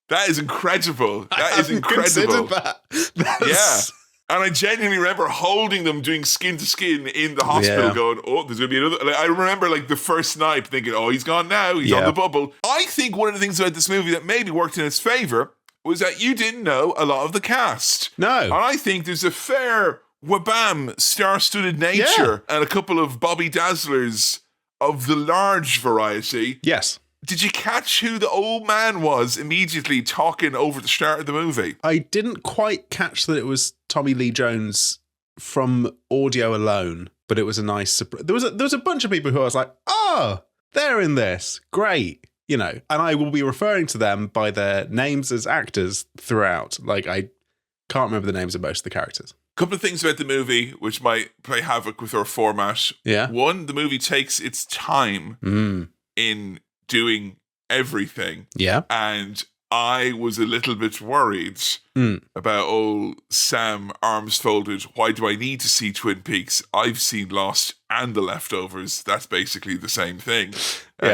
That is incredible. That is incredible. That. And I genuinely remember holding them doing skin to skin in the hospital going, oh, there's going to be another. Like, I remember like the first night thinking, oh, he's gone now. He's on the bubble. I think one of the things about this movie that maybe worked in its favour was that you didn't know a lot of the cast. No. And I think there's a fair wabam, star-studded nature and a couple of Bobby Dazzlers of the large variety. Yes. Did you catch who the old man was immediately talking over the start of the movie? I didn't quite catch that it was Tommy Lee Jones from audio alone, but it was a nice surprise. There was a bunch of people who I was like, oh, they're in this. Great. You know, and I will be referring to them by their names as actors throughout. Like, I can't remember the names of most of the characters. A couple of things about the movie which might play havoc with our format. Yeah. One, the movie takes its time in doing everything. Yeah. And I was a little bit worried about old Sam, arms folded. Why do I need to see Twin Peaks? I've seen Lost and The Leftovers. That's basically the same thing.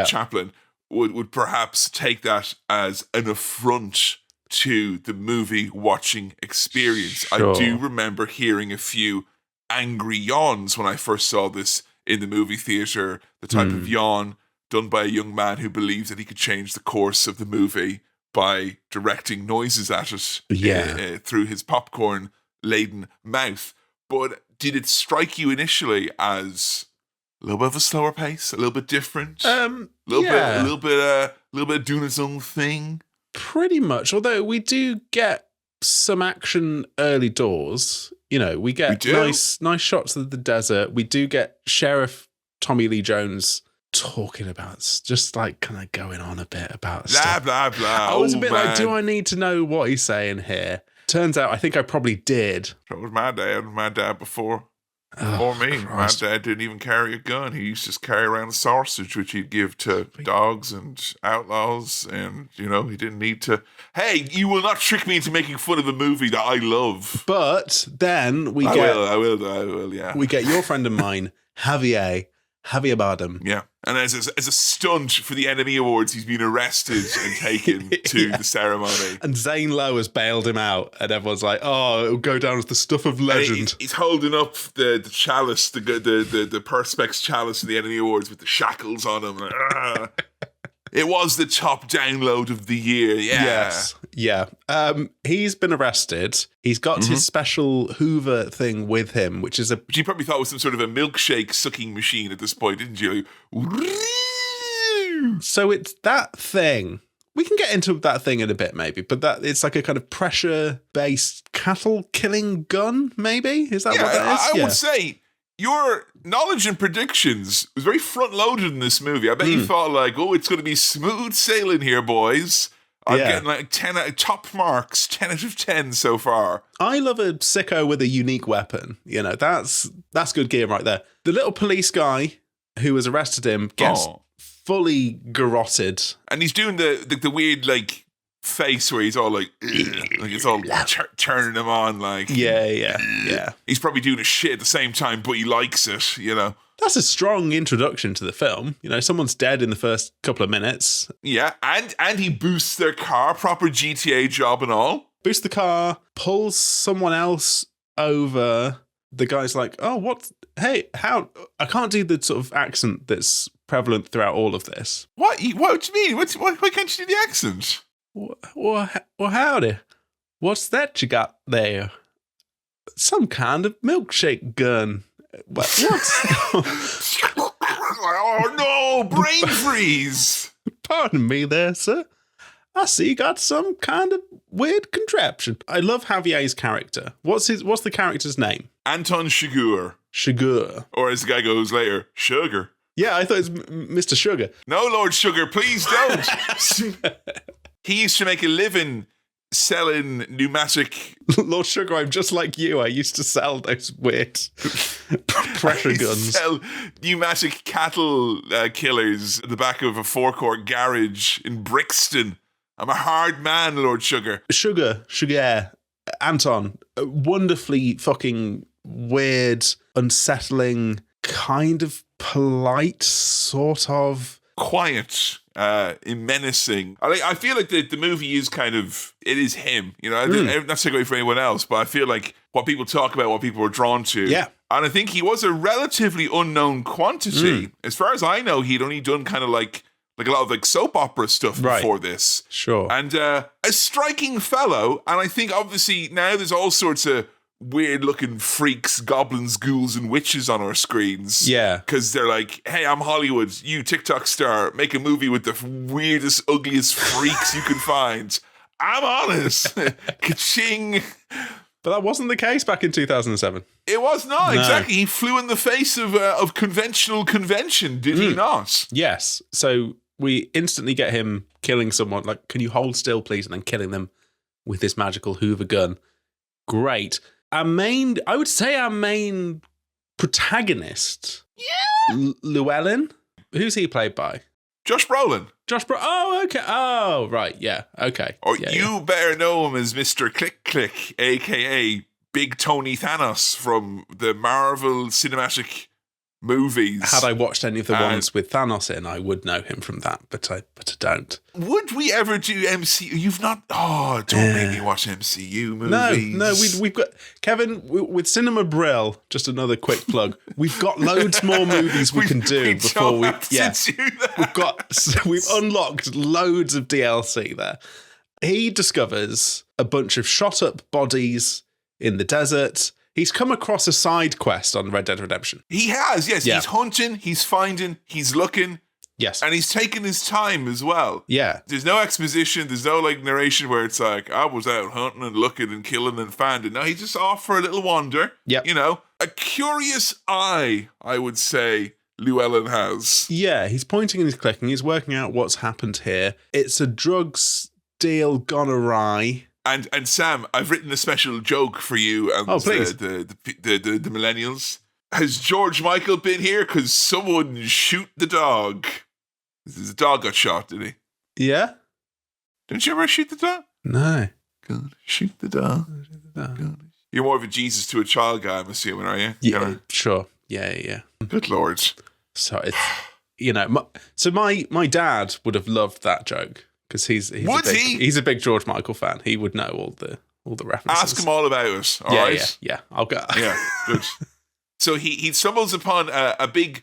Chaplin would perhaps take that as an affront to the movie watching experience. Sure. I do remember hearing a few angry yawns when I first saw this in the movie theatre, the type of yawn done by a young man who believed that he could change the course of the movie by directing noises at it through his popcorn-laden mouth. But did it strike you initially as a little bit of a slower pace, a little bit different, a little bit doing its own thing? Pretty much. Although we do get some action early doors. You know, we get nice shots of the desert. We do get Sheriff Tommy Lee Jones talking about, just like kind of going on a bit about blah, blah, blah. I was a bit like, do I need to know what he's saying here? Turns out I think I probably did. That was my dad. My dad before me. Christ. My dad didn't even carry a gun. He used to just carry around a sausage, which he'd give to dogs and outlaws. And, he didn't need to. Hey, you will not trick me into making fun of a movie that I love. But then I will, yeah. We get your friend of mine, Javier Bardem. Yeah. And as a stunt for the Enemy Awards, he's been arrested and taken to the ceremony. And Zane Lowe has bailed him out, and everyone's like, "Oh, it'll go down as the stuff of legend." He's holding up the chalice, the Perspex chalice for the Enemy Awards with the shackles on him. It was the top download of the year. Yeah. Yes. Yeah. He's been arrested. He's got his special Hoover thing with him, which you probably thought was some sort of a milkshake sucking machine at this point, didn't you? So it's that thing. We can get into that thing in a bit, maybe, but it's like a kind of pressure-based cattle-killing gun, maybe? Is that what that is? I would say your knowledge and predictions was very front-loaded in this movie. I bet you thought it's going to be smooth sailing here, boys. I'm getting 10 top marks, 10 out of 10 so far. I love a sicko with a unique weapon. That's good gear right there. The little police guy who has arrested him gets fully garroted. And he's doing the weird, face where he's all it's all turning him on, Yeah. He's probably doing a shit at the same time, but he likes it, That's a strong introduction to the film. Someone's dead in the first couple of minutes. Yeah, and he boosts their car, proper GTA job and all. Boosts the car, pulls someone else over. The guy's like, "Oh, what? Hey, how? I can't do the sort of accent that's prevalent throughout all of this." What do you mean? Why can't you do the accent? Well, howdy. What's that you got there? Some kind of milkshake gun. What? Oh no, brain freeze. Pardon me there, sir. I see you got some kind of weird contraption. I love Javier's character. What's the character's name? Anton Chigurh. Chigurh. Or as the guy goes later, Sugar. Yeah, I thought it was Mr. Sugar. No, Lord Sugar, please don't. He used to make a living selling pneumatic... Lord Sugar, I'm just like you. I used to sell those weird pressure guns. Sell pneumatic cattle killers at the back of a forecourt garage in Brixton. I'm a hard man, Lord Sugar. Sugar, Anton, wonderfully fucking weird, unsettling, kind of polite, sort of... Quiet, menacing. I feel like the movie is it is him. I'm not taking away from anyone else, but I feel like what people talk about, what people are drawn to. Yeah. And I think he was a relatively unknown quantity. As far as I know, he'd only done kind of like a lot of soap opera stuff before this. Sure. And a striking fellow. And I think obviously now there's all sorts of weird looking freaks, goblins, ghouls, and witches on our screens. Yeah. Because they're like, hey, I'm Hollywood, you TikTok star, make a movie with the weirdest, ugliest freaks you can find. I'm honest. Ka-ching. But that wasn't the case back in 2007. It was not, exactly. He flew in the face of conventional convention, did he not? Yes. So we instantly get him killing someone. Like, can you hold still, please? And then killing them with this magical Hoover gun. Great. I would say our main protagonist, Llewellyn. Who's he played by? Josh Brolin. Oh, okay. Oh, right. Yeah. Okay. Or you better know him as Mr. Click Click, a.k.a. Big Tony Thanos from the Marvel Cinematic movies. Had I watched any of the ones with Thanos in, I would know him from that, but I don't. Would we ever do MCU? You've not... Oh, don't make me watch MCU movies. No, we've got... Kevin, with Cinema Brill, just another quick plug, we've got loads more movies we can do before we... Yeah, we've unlocked loads of DLC there. He discovers a bunch of shot up bodies in the desert. He's come across a side quest on Red Dead Redemption. He has, yes. Yeah. He's hunting, he's finding, he's looking. Yes. And he's taking his time as well. Yeah. There's no exposition, there's no narration where it's like, I was out hunting and looking and killing and finding. No, he's just off for a little wander. Yeah. A curious eye, I would say, Llewellyn has. Yeah, he's pointing and he's clicking, he's working out what's happened here. It's a drugs deal gone awry. And Sam, I've written a special joke for you and please. the millennials. Has George Michael been here? Because someone shoot the dog. The dog got shot, did he? Yeah. Didn't you ever shoot the dog? No. Gonna shoot the dog. You're more of a Jesus to a child guy, I'm assuming, are you? Yeah, sure. Yeah. Good Lord. So it's, my dad would have loved that joke because he's a big George Michael fan. He would know all the references. Ask him all about it. All right? Yeah. I'll go. Yeah, good. So he stumbles upon a big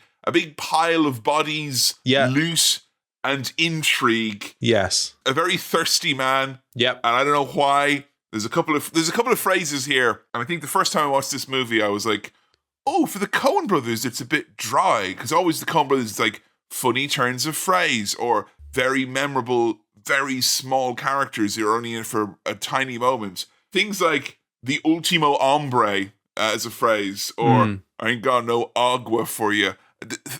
pile of bodies, loose and intrigue. Yes, a very thirsty man. Yep. And I don't know why. There's a couple of phrases here, and I think the first time I watched this movie, I was like, "Oh, for the Coen Brothers, it's a bit dry," because always the Coen Brothers is like funny turns of phrase or very memorable, very small characters who are only in for a tiny moment. Things like the ultimo hombre as a phrase, or I ain't got no agua for you.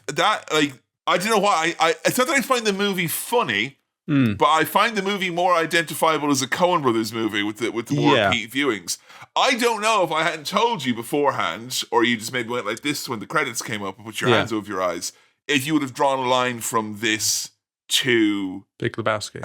That, like, I don't know why. It's not that I find the movie funny, but I find the movie more identifiable as a Coen Brothers movie with the more repeat viewings. I don't know if I hadn't told you beforehand, or you just maybe went like this when the credits came up and put your hands over your eyes, if you would have drawn a line from this to Big Lebowski.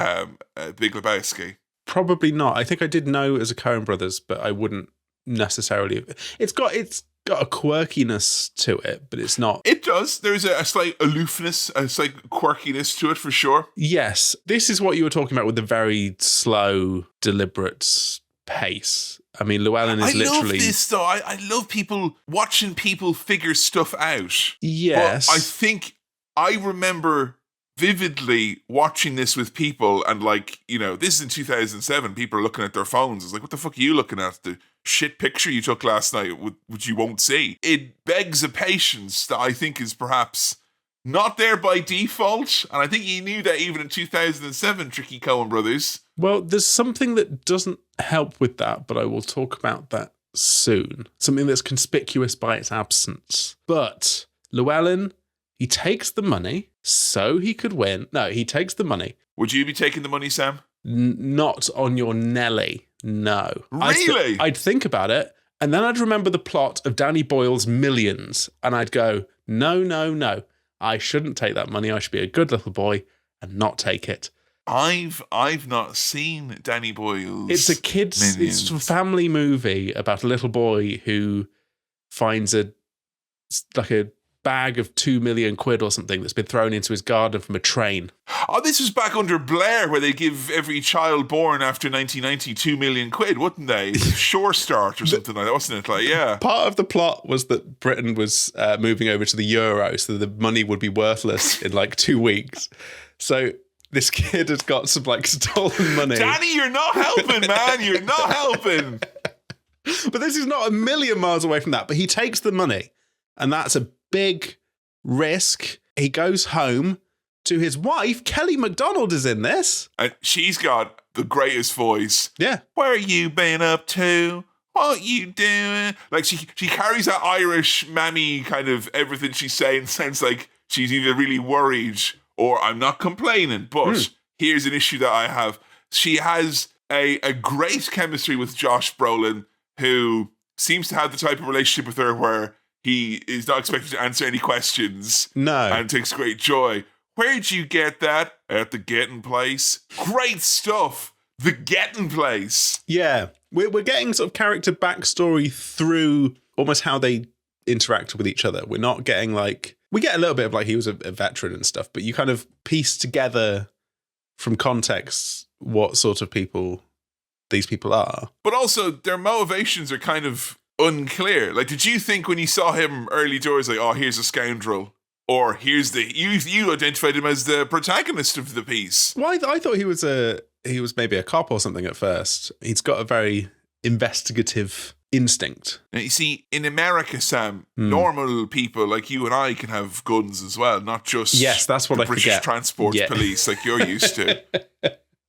Big Lebowski. Probably not. I think I did know as a Coen Brothers, but I wouldn't necessarily. It's got a quirkiness to it, but it's not. It does. There's a slight aloofness, a slight quirkiness to it for sure. Yes. This is what you were talking about with the very slow, deliberate pace. I mean, Llewellyn is literally... I love this, though. I love watching people figure stuff out. Yes. But I think I remember vividly watching this with people and, like, this is in 2007. People are looking at their phones. It's like, what the fuck are you looking at? The shit picture you took last night, which you won't see. It begs a patience that I think is perhaps not there by default. And I think you knew that even in 2007, Tricky Coen Brothers. Well, there's something that doesn't help with that, but I will talk about that soon. Something that's conspicuous by its absence. But Llewellyn, he takes the money so he could win. No, he takes the money. Would you be taking the money, Sam? Not on your Nelly. No. Really? I'd think about it, and then I'd remember the plot of Danny Boyle's Millions, and I'd go, no. I shouldn't take that money. I should be a good little boy and not take it. I've not seen Danny Boyle's. It's a kids, it's a family movie about a little boy who finds a bag of 2 million quid or something that's been thrown into his garden from a train. Oh, this was back under Blair, where they give every child born after 1990 2 million quid, wouldn't they? Sure Start or something like that, wasn't it? Like, yeah. Part of the plot was that Britain was moving over to the euro, so the money would be worthless in like 2 weeks. So this kid has got some like stolen money. Danny, you're not helping, man. You're not helping. But this is not a million miles away from that. But he takes the money, and that's a big risk. He goes home to his wife. Kelly MacDonald is in this. And she's got the greatest voice. Yeah. Where you been up to? What you doing? Like, she carries that Irish mammy kind of everything she's saying sounds like she's either really worried or I'm not complaining. But here's an issue that I have. She has a great chemistry with Josh Brolin, who seems to have the type of relationship with her where he is not expected to answer any questions. No. And takes great joy. Where'd you get that? At the Getting Place. Great stuff. The Getting Place. Yeah. We're getting sort of character backstory through almost how they interact with each other. We're not getting like... We get a little bit of like he was a veteran and stuff, but you kind of piece together from context what sort of people these people are. But also, their motivations are kind of unclear. Like, did you think when you saw him early doors, like, oh, here's a scoundrel, or here's the you identified him as the protagonist of the piece? Well, I thought he was maybe a cop or something at first. He's got a very investigative instinct. Now, you see, in America, Sam, normal people like you and I can have guns as well, not just that's what the I British forget. Transport Police like you're used to.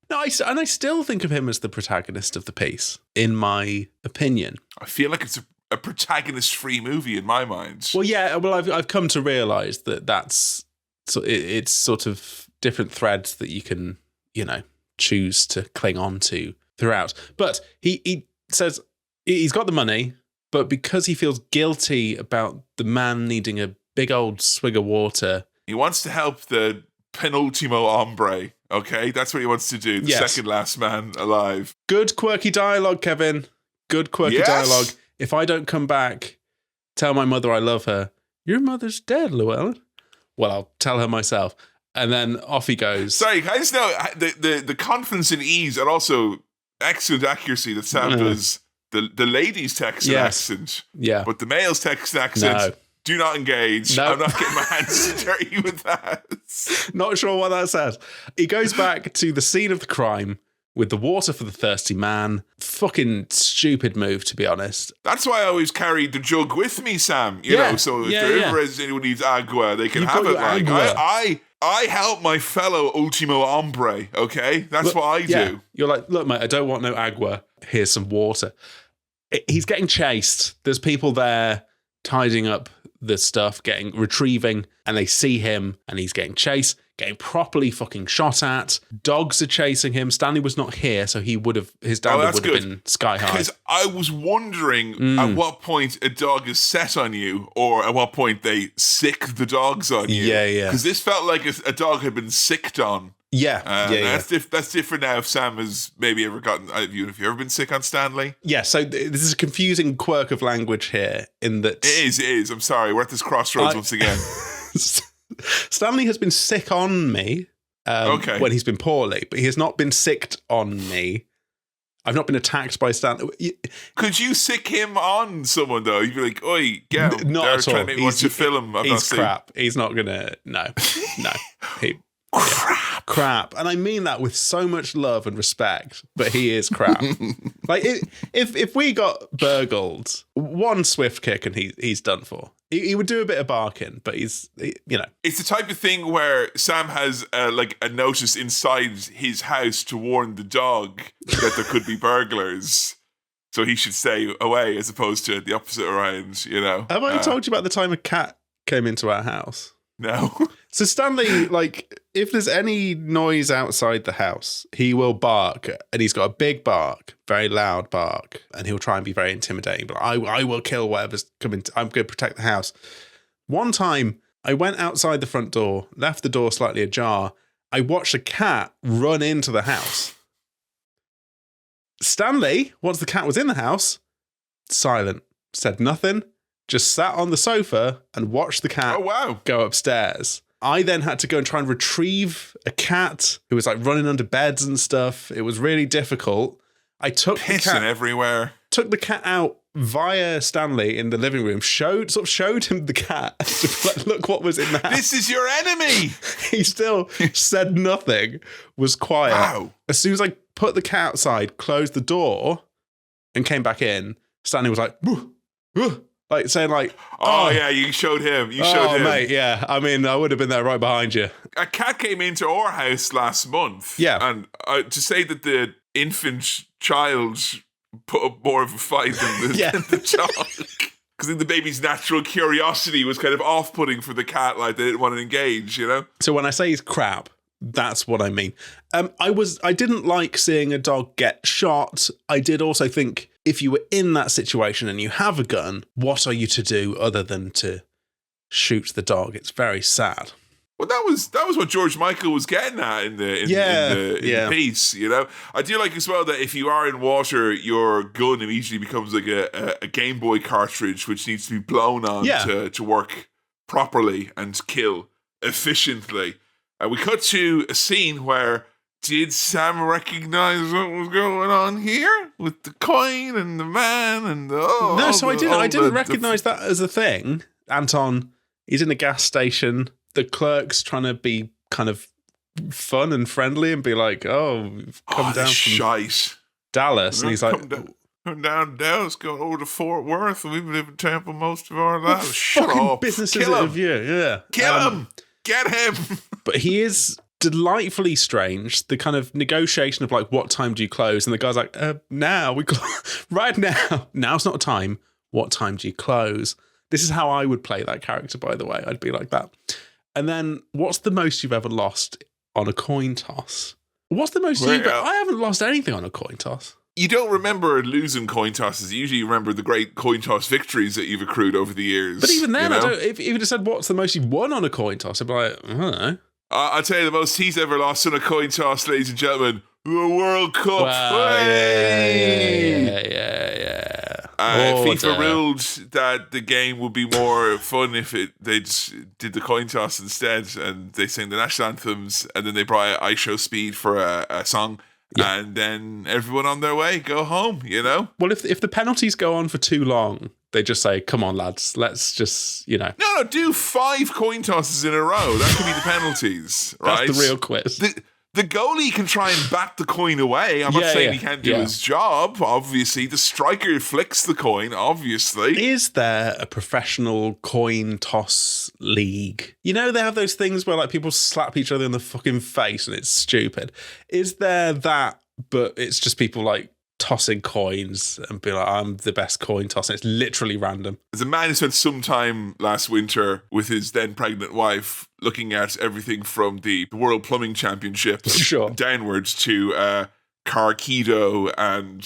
No, I still think of him as the protagonist of the piece, in my opinion. I feel like it's a protagonist-free movie in my mind. Well, yeah. Well, I've come to realise that's it's sort of different threads that you can choose to cling on to. throughout. But he says he's got the money, but because he feels guilty about the man needing a big old swig of water, he wants to help the penultimo hombre. Okay, that's what he wants to do. The second last man alive. Good quirky dialogue, Kevin. Good quirky dialogue. If I don't come back, tell my mother I love her. Your mother's dead, Llewellyn. Well, I'll tell her myself. And then off he goes. Sorry, I just know the confidence and ease and also excellent accuracy that Sam does. The ladies' Texan accent. Yeah. But the male's Texan accent, do not engage. No. I'm not getting my hands dirty with that. Not sure what that says. He goes back to the scene of the crime with the water for the thirsty man. Fucking stupid move, to be honest. That's why I always carry the jug with me, Sam. You know, so if there ever is anyone needs agua, they can have it. Like I help my fellow ultimo hombre, okay? That's what I do. You're like, look, mate, I don't want no agua. Here's some water. He's getting chased. There's people there tidying up the stuff, retrieving, and they see him, and he's getting chased, getting properly fucking shot at. Dogs are chasing him. Stanley was not here, so his standard would have been sky high. Because I was wondering at what point a dog is set on you, or at what point they sick the dogs on you. Yeah. Because this felt like a dog had been sicked on. That's different now. If Sam has maybe ever gotten, have you ever been sick on Stanley? Yeah, so this is a confusing quirk of language here in that... It is. I'm sorry. We're at this crossroads once again. Stanley has been sick on me when he's been poorly, but he has not been sicked on me. I've not been attacked by Stanley. Could you sick him on someone, though? You'd be like, oi, get him. Not at all. Trying to watch a film. He's crap. He's not going to... No. Crap. And I mean that with so much love and respect, but he is crap. Like, if we got burgled, one swift kick and he's done for. He would do a bit of barking, but he's. It's the type of thing where Sam has a notice inside his house to warn the dog that there could be burglars. So he should stay away as opposed to the opposite around, Have I told you about the time a cat came into our house? No. So Stanley, if there's any noise outside the house, he will bark, and he's got a big bark, very loud bark, and he'll try and be very intimidating. But I will kill whatever's coming. I'm going to protect the house. One time, I went outside the front door, left the door slightly ajar. I watched a cat run into the house. Stanley, once the cat was in the house, silent, said nothing. Just sat on the sofa and watched the cat go upstairs. I then had to go and try and retrieve a cat who was running under beds and stuff. It was really difficult. I took the cat everywhere. Took the cat out via Stanley in the living room. Showed him the cat. Look what was in the house. This is your enemy. He still said nothing. Was quiet. Wow. As soon as I put the cat outside, closed the door, and came back in, Stanley was like, "Woo, woo." Saying oh yeah, you showed him. You showed him. Mate, yeah. I mean, I would have been there right behind you. A cat came into our house last month. Yeah. And to say that the infant child put up more of a fight than the child. Because the baby's natural curiosity was kind of off-putting for the cat, they didn't want to engage, So when I say he's crap, that's what I mean. I didn't like seeing a dog get shot. I did also think, if you were in that situation and you have a gun, what are you to do other than to shoot the dog? It's very sad. Well, that was what George Michael was getting at in the piece, I do like as well that if you are in water, your gun immediately becomes like a Game Boy cartridge, which needs to be blown on to work properly and kill efficiently. We cut to a scene where, did Sam recognize what was going on here with the coin and the man and the... No, so I didn't recognize that as a thing. Anton, he's in a gas station. The clerk's trying to be kind of fun and friendly and be like, we've come down from Dallas. And he's like... Come down to Dallas, going over to Fort Worth, and we've lived in Tampa most of our lives. Shut fucking up. Business is it of you, yeah. Kill him! Get him! But he is delightfully strange. The kind of negotiation of what time do you close? And the guy's like, now we right now. Now's not a time. What time do you close? This is how I would play that character, by the way. I'd be like that. And then, what's the most you've ever lost on a coin toss? What's the most I haven't lost anything on a coin toss. You don't remember losing coin tosses. You usually remember the great coin toss victories that you've accrued over the years. But even then, if you'd have said what's the most you've won on a coin toss, I'd be like, I don't know. I'll tell you the most he's ever lost on a coin toss, ladies and gentlemen. The World Cup. Wow, yeah. FIFA ruled that the game would be more fun if they just did the coin toss instead, and they sang the national anthems, and then they brought I Show Speed for a song. Yeah. And then everyone on their way, go home, Well, if the penalties go on for too long, they just say, come on, lads, let's just, No, do 5 coin tosses in a row. That could be the penalties, right? That's the real quiz. The goalie can try and bat the coin away. I'm not saying he can't do his job, obviously. The striker flicks the coin, obviously. Is there a professional coin toss league? They have those things where people slap each other in the fucking face and it's stupid. Is there that, but it's just people tossing coins and be like, I'm the best coin tosser. It's literally random. As a man who spent some time last winter with his then pregnant wife looking at everything from the World Plumbing Championships downwards to Carkedo, and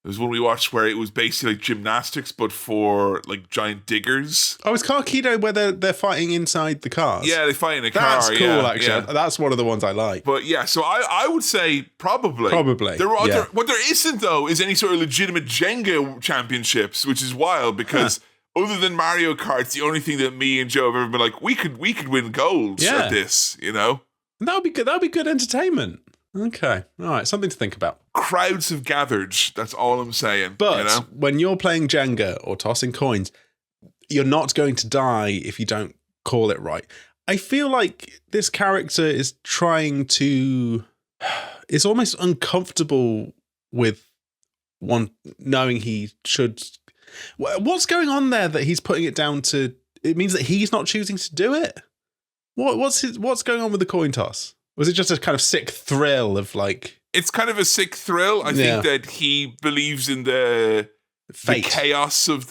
there was one we watched where it was basically gymnastics but for giant diggers. Oh, it's Carkedo where they're fighting inside the cars? Yeah, they fight in a car. That's cool, actually. Yeah. That's one of the ones I like. But yeah, so I would say probably. What there isn't, though, is any sort of legitimate Jenga championships, which is wild because other than Mario Kart, it's the only thing that me and Joe have ever been like, we could win gold at this, That would be good. That would be good entertainment. Okay. All right. Something to think about. Crowds have gathered. That's all I'm saying. But when you're playing Jenga or tossing coins, you're not going to die if you don't call it right. I feel like this character is trying to... is almost uncomfortable with knowing he should... What's going on there that he's putting it down to... It means that he's not choosing to do it? What's going on with the coin toss? Was it just a kind of sick thrill of It's kind of a sick thrill. I think that he believes in the chaos of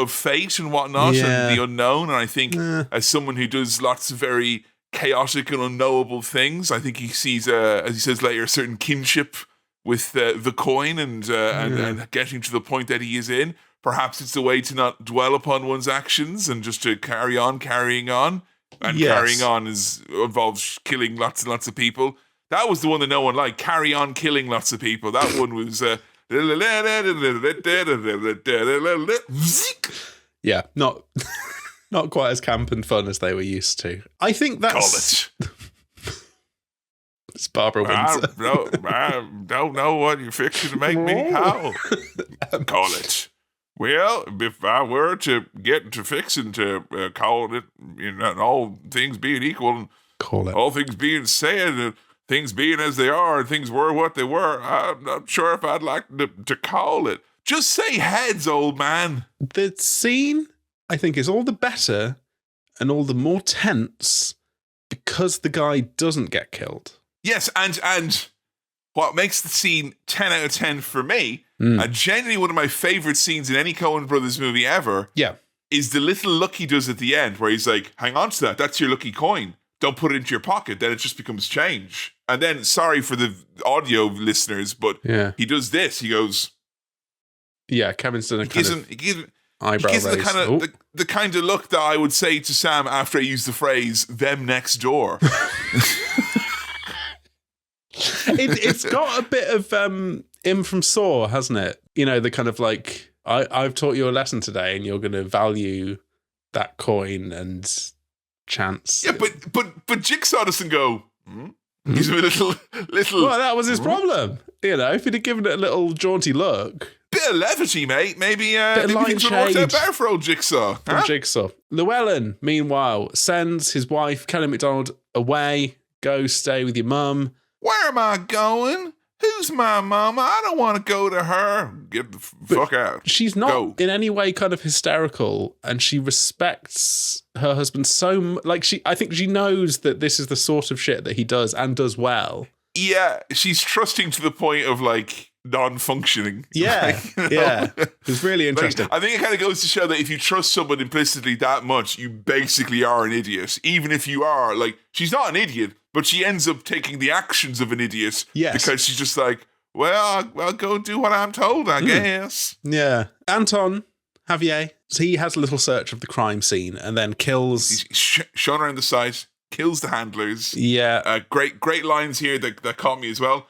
fate and whatnot and the unknown. And I think as someone who does lots of very chaotic and unknowable things, I think he sees, as he says later, a certain kinship with the coin and getting to the point that he is in. Perhaps it's a way to not dwell upon one's actions and just to carrying on. And carrying on involves killing lots and lots of people. That was the one that no one liked. Carry on killing lots of people. That one was... yeah, not quite as camp and fun as they were used to. I think that's... Call it. It's Barbara Windsor. I don't know what you're fixing to make me call. Call it. Well, if I were to get to fixing to call it, all things being equal, and all things being said, and things being as they are, and things were what they were, I'm not sure if I'd like to call it. Just say heads, old man. The scene, I think, is all the better and all the more tense because the guy doesn't get killed. Yes, and what makes the scene 10 out of 10 for me, and genuinely one of my favorite scenes in any Coen Brothers movie ever, is the little look he does at the end where he's like, hang on to that, that's your lucky coin. Don't put it into your pocket, then it just becomes change. And then, sorry for the audio listeners, but he does this. He goes... Yeah, Kevin's done a kind of eyebrow raise. The kind of look that I would say to Sam after I use the phrase, them next door. It's got a bit of him from Saw, hasn't it? The kind of I've taught you a lesson today and you're going to value that coin and chance. Yeah, but Jigsaw doesn't go, He's a little... Well, that was his problem. If he'd have given it a little jaunty look... Bit of levity, mate. Maybe things would work out better for old Jigsaw. Jigsaw. Llewellyn, meanwhile, sends his wife, Kelly MacDonald, away. Go stay with your mum. Where am I going? Who's my mama? I don't want to go to her. Get the fuck out. She's not in any way kind of hysterical, and she respects her husband so much. I think she knows that this is the sort of shit that he does and does well. Yeah, she's trusting to the point of like non-functioning. Yeah, yeah. It's really interesting. Like, I think it kind of goes to show that if you trust someone implicitly that much, you basically are an idiot. Even if you are, like, she's not an idiot, but she ends up taking the actions of an idiot. Yes. Because she's just like, well, I'll go do what I'm told, I guess. Yeah. Anton Javier, he has a little search of the crime scene and then kills... He's shown around the site, kills the handlers. Yeah. Great lines here that caught me as well.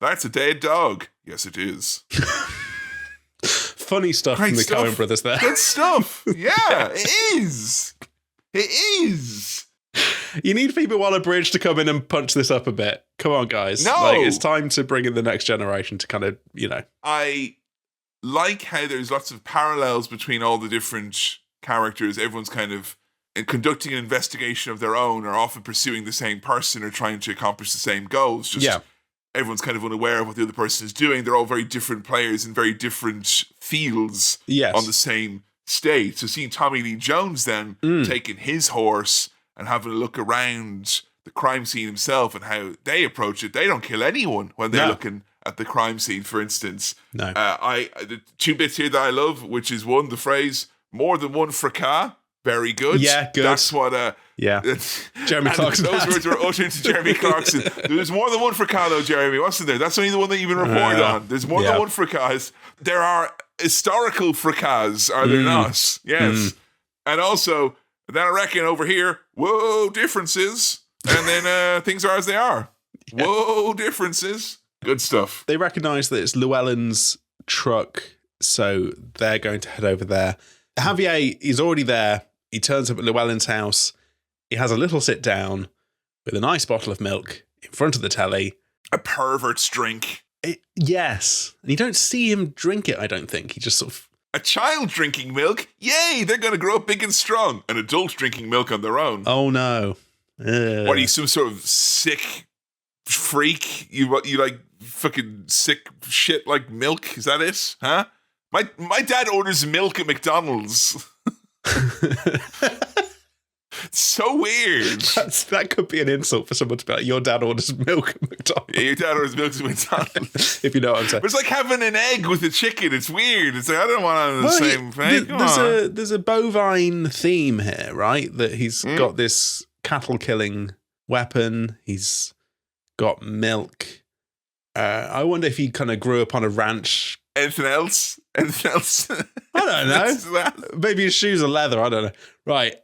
That's a dead dog. Yes, it is. Funny stuff from the Coen brothers there. Good stuff. Yeah, it is. It is. You need people on a bridge to come in and punch this up a bit. Come on, guys. No. Like, it's time to bring in the next generation to kind of, I like how there's lots of parallels between all the different characters. Everyone's kind of conducting an investigation of their own, or often pursuing the same person, or trying to accomplish the same goals. Just everyone's kind of unaware of what the other person is doing. They're all very different players in very different fields on the same stage. So seeing Tommy Lee Jones then taking his horse and having a look around the crime scene himself and how they approach it. They don't kill anyone when they're looking at the crime scene, for instance. No. The two bits here that I love, which is one, the phrase, more than one fracas. Very good. Yeah, good. That's what... Jeremy Clarkson. Those words were uttered to Jeremy Clarkson. There's more than one fracas, though, Jeremy, wasn't there? That's only the one that you've been reported on. There's more than one fracas. There are historical fracas, are there not? Yes. And also, then I reckon over here, whoa, differences. And then things are as they are. Yeah. Whoa, differences. Good stuff. They recognise that it's Llewellyn's truck, so they're going to head over there. Javier is already there. He turns up at Llewellyn's house. He has a little sit down with a nice bottle of milk in front of the telly. A pervert's drink. Yes. And you don't see him drink it, I don't think. He just sort of... A child drinking milk? Yay, they're going to grow up big and strong. An adult drinking milk on their own. Oh, no. What, are you some sort of sick freak? You like fucking sick shit like milk? Is that it? Huh? My dad orders milk at McDonald's. It's so weird. That could be an insult for someone to be like, your dad orders milk at McDonald's. Yeah, your dad orders milk at McDonald's. If you know what I'm saying. But it's like having an egg with a chicken. It's weird. It's like, I don't want to the same thing. There's a bovine theme here, right? That he's got this cattle killing weapon. He's got milk. I wonder if he kind of grew up on a ranch. Anything else? Anything else? I don't know. Maybe his shoes are leather. I don't know. Right.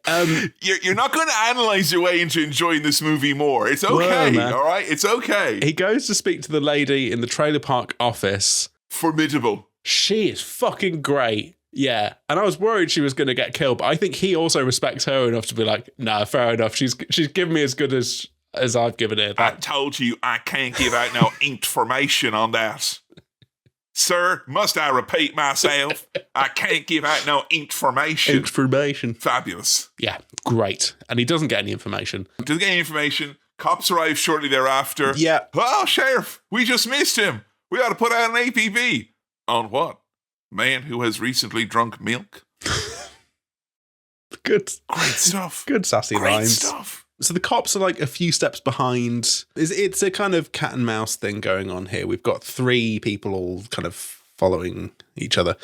You're not going to analyze your way into enjoying this movie more. It's okay. All right? It's okay. He goes to speak to the lady in the trailer park office. Formidable. She is fucking great. Yeah. And I was worried she was going to get killed, but I think he also respects her enough to be like, nah, fair enough. She's given me as good as I've given her. I told you I can't give out no information on that. Sir, must I repeat myself? I can't give out no information. Fabulous. Yeah, great. And he doesn't get any information. Doesn't get any information. Cops arrive shortly thereafter. Yeah. Oh, Sheriff, we just missed him. We ought to put out an APB. On what? Man who has recently drunk milk? Good. Great stuff. Good sassy Great lines. stuff. So the cops are like a few steps behind. It's a kind of cat and mouse thing going on here. We've got three people all kind of following each other.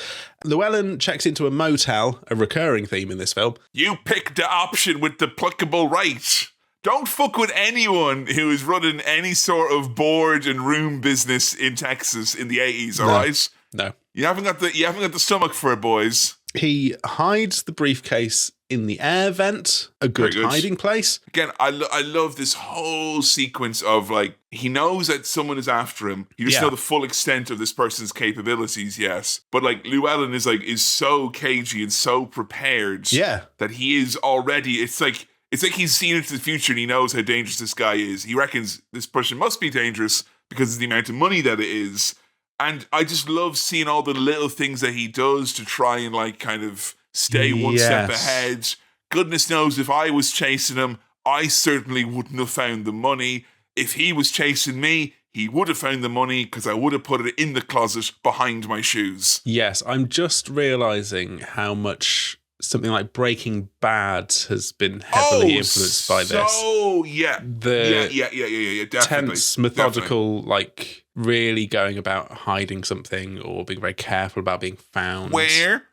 Llewellyn checks into a motel, a recurring theme in this film. You picked the option with the applicable rate. Don't fuck with anyone who is running any sort of board and room business in Texas in the 80s, all right? No. You haven't got the stomach for it, boys. He hides the briefcase in the air vent, a good hiding place. Again, I love this whole sequence of like, he knows that someone is after him. You just know the full extent of this person's capabilities, yes. But like Llewellyn is so cagey and so prepared that he is already, it's like he's seen into the future and he knows how dangerous this guy is. He reckons this person must be dangerous because of the amount of money that it is. And I just love seeing all the little things that he does to try and like kind of stay one step ahead. Goodness knows if I was chasing him, I certainly wouldn't have found the money. If he was chasing me, he would have found the money because I would have put it in the closet behind my shoes. Yes, I'm just realising how much something like Breaking Bad has been heavily influenced by this. Oh, yeah. Definitely. Tense, methodical, like really going about hiding something or being very careful about being found. Where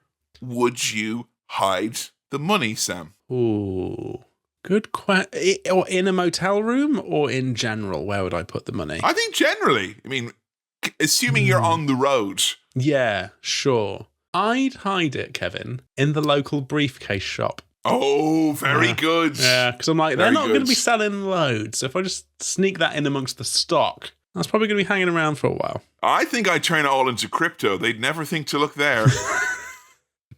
would you hide the money, Sam? Ooh, good question. Or in a motel room or in general, where would I put the money? I think generally. I mean, assuming you're on the road. Yeah, sure. I'd hide it, Kevin, in the local briefcase shop. Oh, very good. Yeah, because I'm like, they're not going to be selling loads. So if I just sneak that in amongst the stock, that's probably going to be hanging around for a while. I think I'd turn it all into crypto. They'd never think to look there.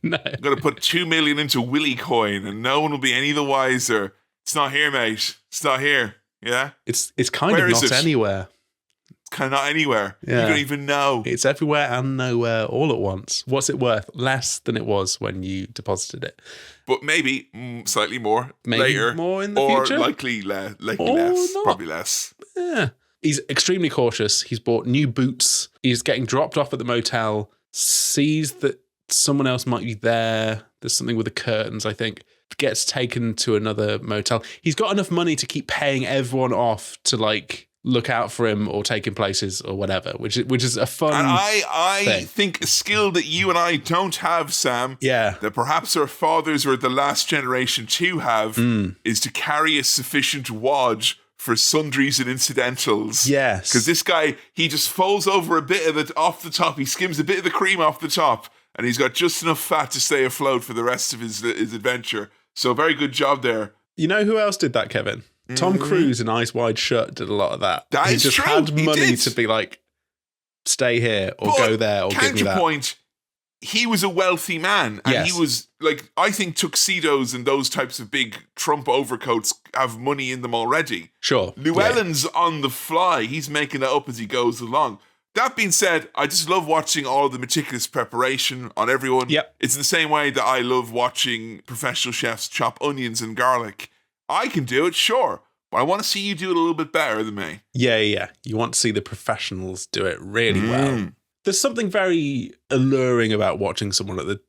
No. I'm going to put 2 million into Willy coin and no one will be any the wiser. It's not here, mate. It's not here. Yeah? It's kind of not anywhere. Kind of not anywhere. Yeah. You don't even know. It's everywhere and nowhere all at once. What's it worth? Less than it was when you deposited it. But maybe slightly more maybe later. More in the or future? Or likely less. Not. Probably less. Yeah. He's extremely cautious. He's bought new boots. He's getting dropped off at the motel. Sees that someone else might be there. There's something with the curtains, I think. Gets taken to another motel. He's got enough money to keep paying everyone off to like look out for him or take him places or whatever, which is a fun and I thing. think a skill that you and I don't have, Sam, that perhaps our fathers or the last generation to have, is to carry a sufficient wad for sundries and incidentals. Yes. Because this guy, he just folds over a bit of it off the top, he skims a bit of the cream off the top, and he's got just enough fat to stay afloat for the rest of his adventure. So very good job there. You know who else did that, Kevin? Tom Cruise in Eyes Wide Shut did a lot of that. That he is just true. had He money did. to be like, stay here or go there or give me that. Counterpoint, he was a wealthy man. And Yes. he was, like, I think tuxedos and those types of big Trump overcoats have money in them already. Sure. Llewellyn's on the fly. He's making that up as he goes along. That being said, I just love watching all the meticulous preparation on everyone. Yep. It's the same way that I love watching professional chefs chop onions and garlic. I can do it, sure, but I want to see you do it a little bit better than me. Yeah. You want to see the professionals do it really well. There's something very alluring about watching someone at the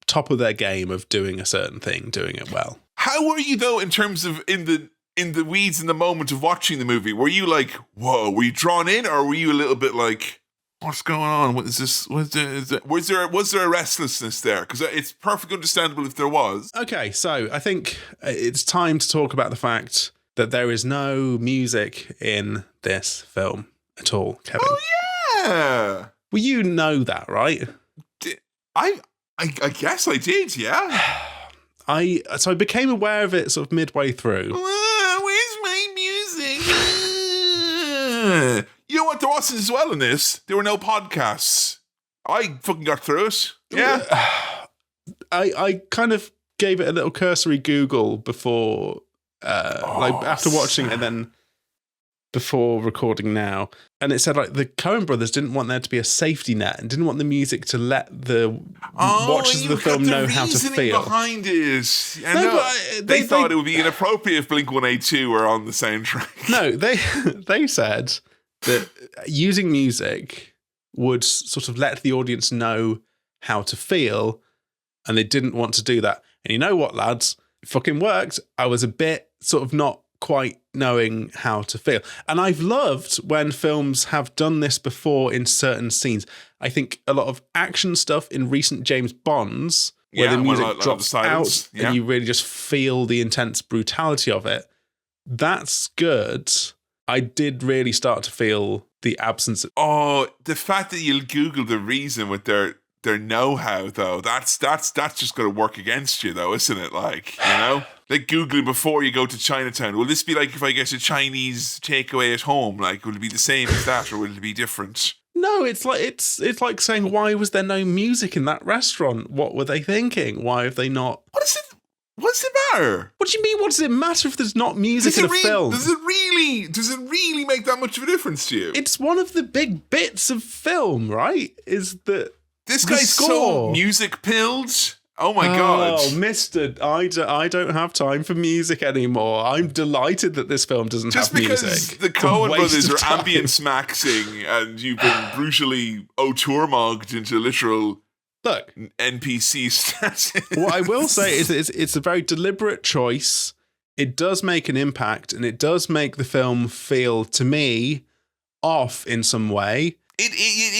top of their game of doing a certain thing, doing it well. How were you, though, in terms of in the weeds in the moment of watching the movie? Were you like, whoa, were you drawn in, or were you a little bit like, what's going on? What is this? Was there a restlessness there? Because it's perfectly understandable if there was. Okay, so I think it's time to talk about the fact that there is no music in this film at all, Kevin. Oh, yeah. Well, you know that, right? I guess I did, yeah. I became aware of it sort of midway through. Where's my music? You know what? There wasn't as well in this. There were no podcasts. I fucking got through it. Yeah. I kind of gave it a little cursory Google before, after watching it and then before recording now. And it said, like, the Coen brothers didn't want there to be a safety net and didn't want the music to let the watchers of the film know how to feel. Behind it. They thought it would be inappropriate if Blink-182 were on the soundtrack. No, they said that using music would sort of let the audience know how to feel, and they didn't want to do that. And you know what, lads? It fucking worked. I was a bit sort of not quite knowing how to feel. And I've loved when films have done this before in certain scenes. I think a lot of action stuff in recent James Bonds, where the music drops out and you really just feel the intense brutality of it, that's good. I did really start to feel the absence of... Oh, the fact that you'll Google the reason with their know-how, though, that's just going to work against you, though, isn't it? Like, you know? Like, Google before you go to Chinatown. Will this be like if I get a Chinese takeaway at home? Like, will it be the same as that, or will it be different? No, it's like saying, why was there no music in that restaurant? What were they thinking? Why have they not... What's the matter? What do you mean, what does it matter if there's not music in a film? Does it really make that much of a difference to you? It's one of the big bits of film, right? Is that this guy's so music-pilled? Oh my God. Oh, mister, I don't have time for music anymore. I'm delighted that this film doesn't have music. Just because the Coen brothers are ambience maxing and you've been brutally auteur-mogged into literal Look, NPC status. what I will say is it's a very deliberate choice. It does make an impact, and it does make the film feel, to me, off in some way. It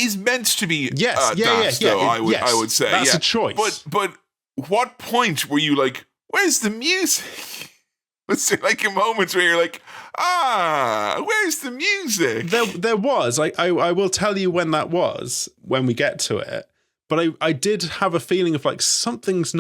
is meant to be. Yes, I would say that's a choice. But what point were you like, where's the music? Was there like a moment where you're like, where's the music? There was. I will tell you when that was, when we get to it. But I did have a feeling of like something's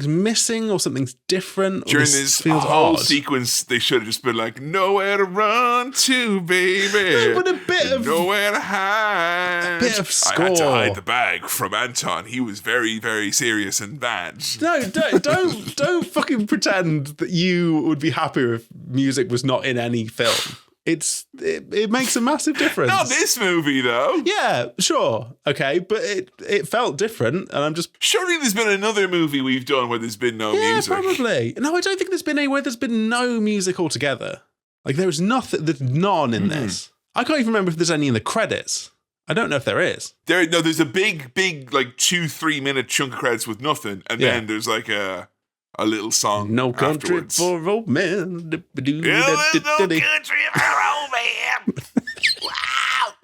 missing or something's different. During this whole sequence, they should have just been like, nowhere to run to, baby. No, but a bit of nowhere to hide. A bit of score. I had to hide the bag from Anton. He was very, very serious and bad. No, don't fucking pretend that you would be happier if music was not in any film. It makes a massive difference. Not this movie, though. Yeah, sure. Okay, but it felt different, and I'm just... Surely there's been another movie we've done where there's been no music. Yeah, probably. No, I don't think there's been any where there's been no music altogether. Like, there's none in this. I can't even remember if there's any in the credits. I don't know if there is. There's a big, like 2-3 minute chunk of credits with nothing, and then there's like a little song. No country afterwards. for old men. No country for old men. Wow.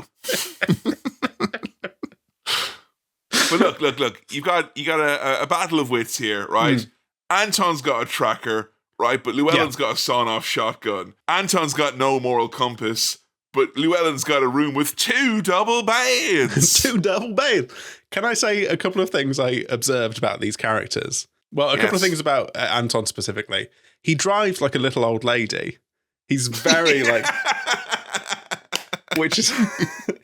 But look. You got a battle of wits here, right? Anton's got a tracker, right? But Llewellyn's got a sawn-off shotgun. Anton's got no moral compass, but Llewellyn's got a room with 2 double beds. 2 double beds. Can I say a couple of things I observed about these characters? Well, a couple of things about Anton specifically. He drives like a little old lady. He's very like, which is,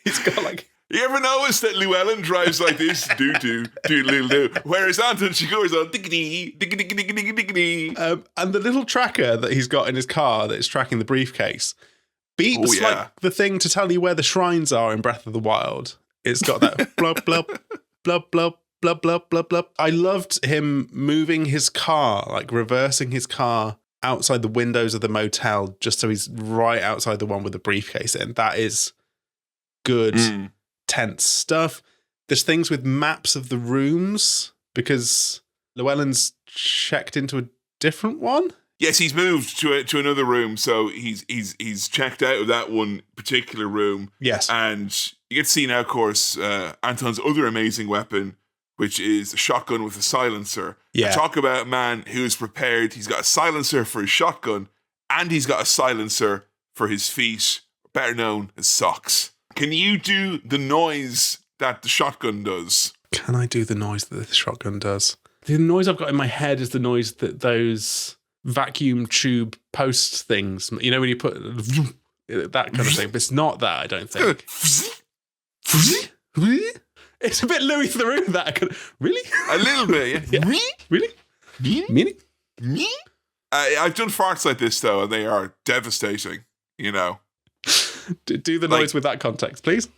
he's got like. You ever notice that Llewellyn drives like this? do. Whereas Anton, she goes on diggity. And the little tracker that he's got in his car that is tracking the briefcase beeps like the thing to tell you where the shrines are in Breath of the Wild. It's got that blub blub blub blub. Blub, blub, blub, blub. I loved him moving his car, like reversing his car outside the windows of the motel, just so he's right outside the one with the briefcase in. That is good, tense stuff. There's things with maps of the rooms, because Llewellyn's checked into a different one. Yes, he's moved to another room, so he's checked out of that one particular room. Yes. And you get to see now, of course, Anton's other amazing weapon, which is a shotgun with a silencer. Yeah. Talk about a man who's prepared. He's got a silencer for his shotgun, and he's got a silencer for his feet, better known as socks. Can you do the noise that the shotgun does? Can I do the noise that the shotgun does? The noise I've got in my head is the noise that those vacuum tube post things, you know, when you put that kind of thing. But it's not that, I don't think. It's a bit Louis Theroux, that. Really? A little bit, yeah. Really? Meaning? I've done farts like this, though, and they are devastating, you know. Do the noise with that context, please.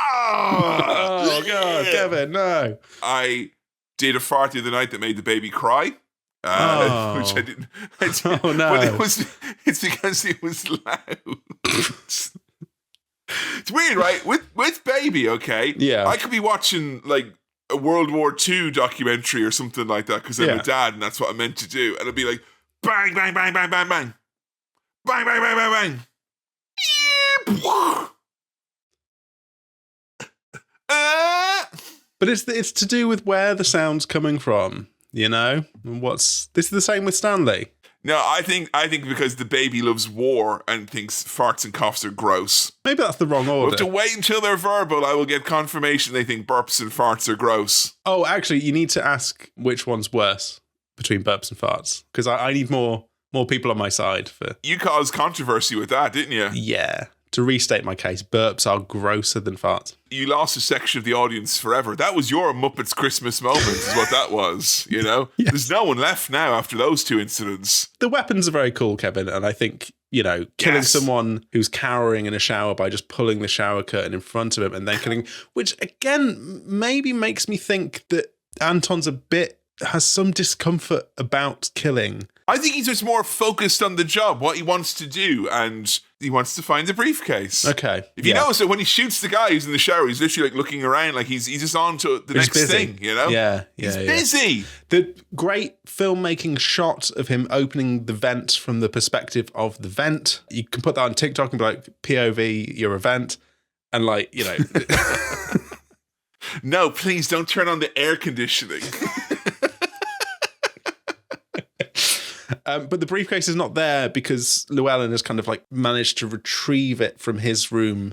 Oh, God, Kevin, no. I did a fart the other night that made the baby cry. Which I didn't. Oh, no. But it's because it was loud. It's weird, right? With baby, okay? Yeah. I could be watching, like, a World War II documentary or something like that because I'm a dad and that's what I'm meant to do. And it'll be like, bang, bang, bang, bang, bang, bang. Bang, bang, bang, bang, bang. But it's to do with where the sound's coming from, you know? This is the same with Stanley. No, I think because the baby loves war and thinks farts and coughs are gross. Maybe that's the wrong order. We'll have to wait until they're verbal. I will get confirmation they think burps and farts are gross. Oh, actually, you need to ask which one's worse between burps and farts, because I need more people on my side for. You caused controversy with that, didn't you? Yeah. To restate my case, burps are grosser than farts. You lost a section of the audience forever. That was your Muppets Christmas moment, is what that was, you know? Yes. There's no one left now after those 2 incidents. The weapons are very cool, Kevin, and I think, you know, killing someone who's cowering in a shower by just pulling the shower curtain in front of him and then killing, which again, maybe makes me think that Anton's has some discomfort about killing. I think he's just more focused on the job, what he wants to do, and He wants to find the briefcase. Okay. If you notice that when he shoots the guy who's in the shower, he's literally like looking around like he's just on to the next thing, you know? Yeah. He's busy. The great filmmaking shot of him opening the vent from the perspective of the vent. You can put that on TikTok and be like, POV, you're a vent. And like, you know. No, please don't turn on the air conditioning. But the briefcase is not there because Llewellyn has kind of like managed to retrieve it from his room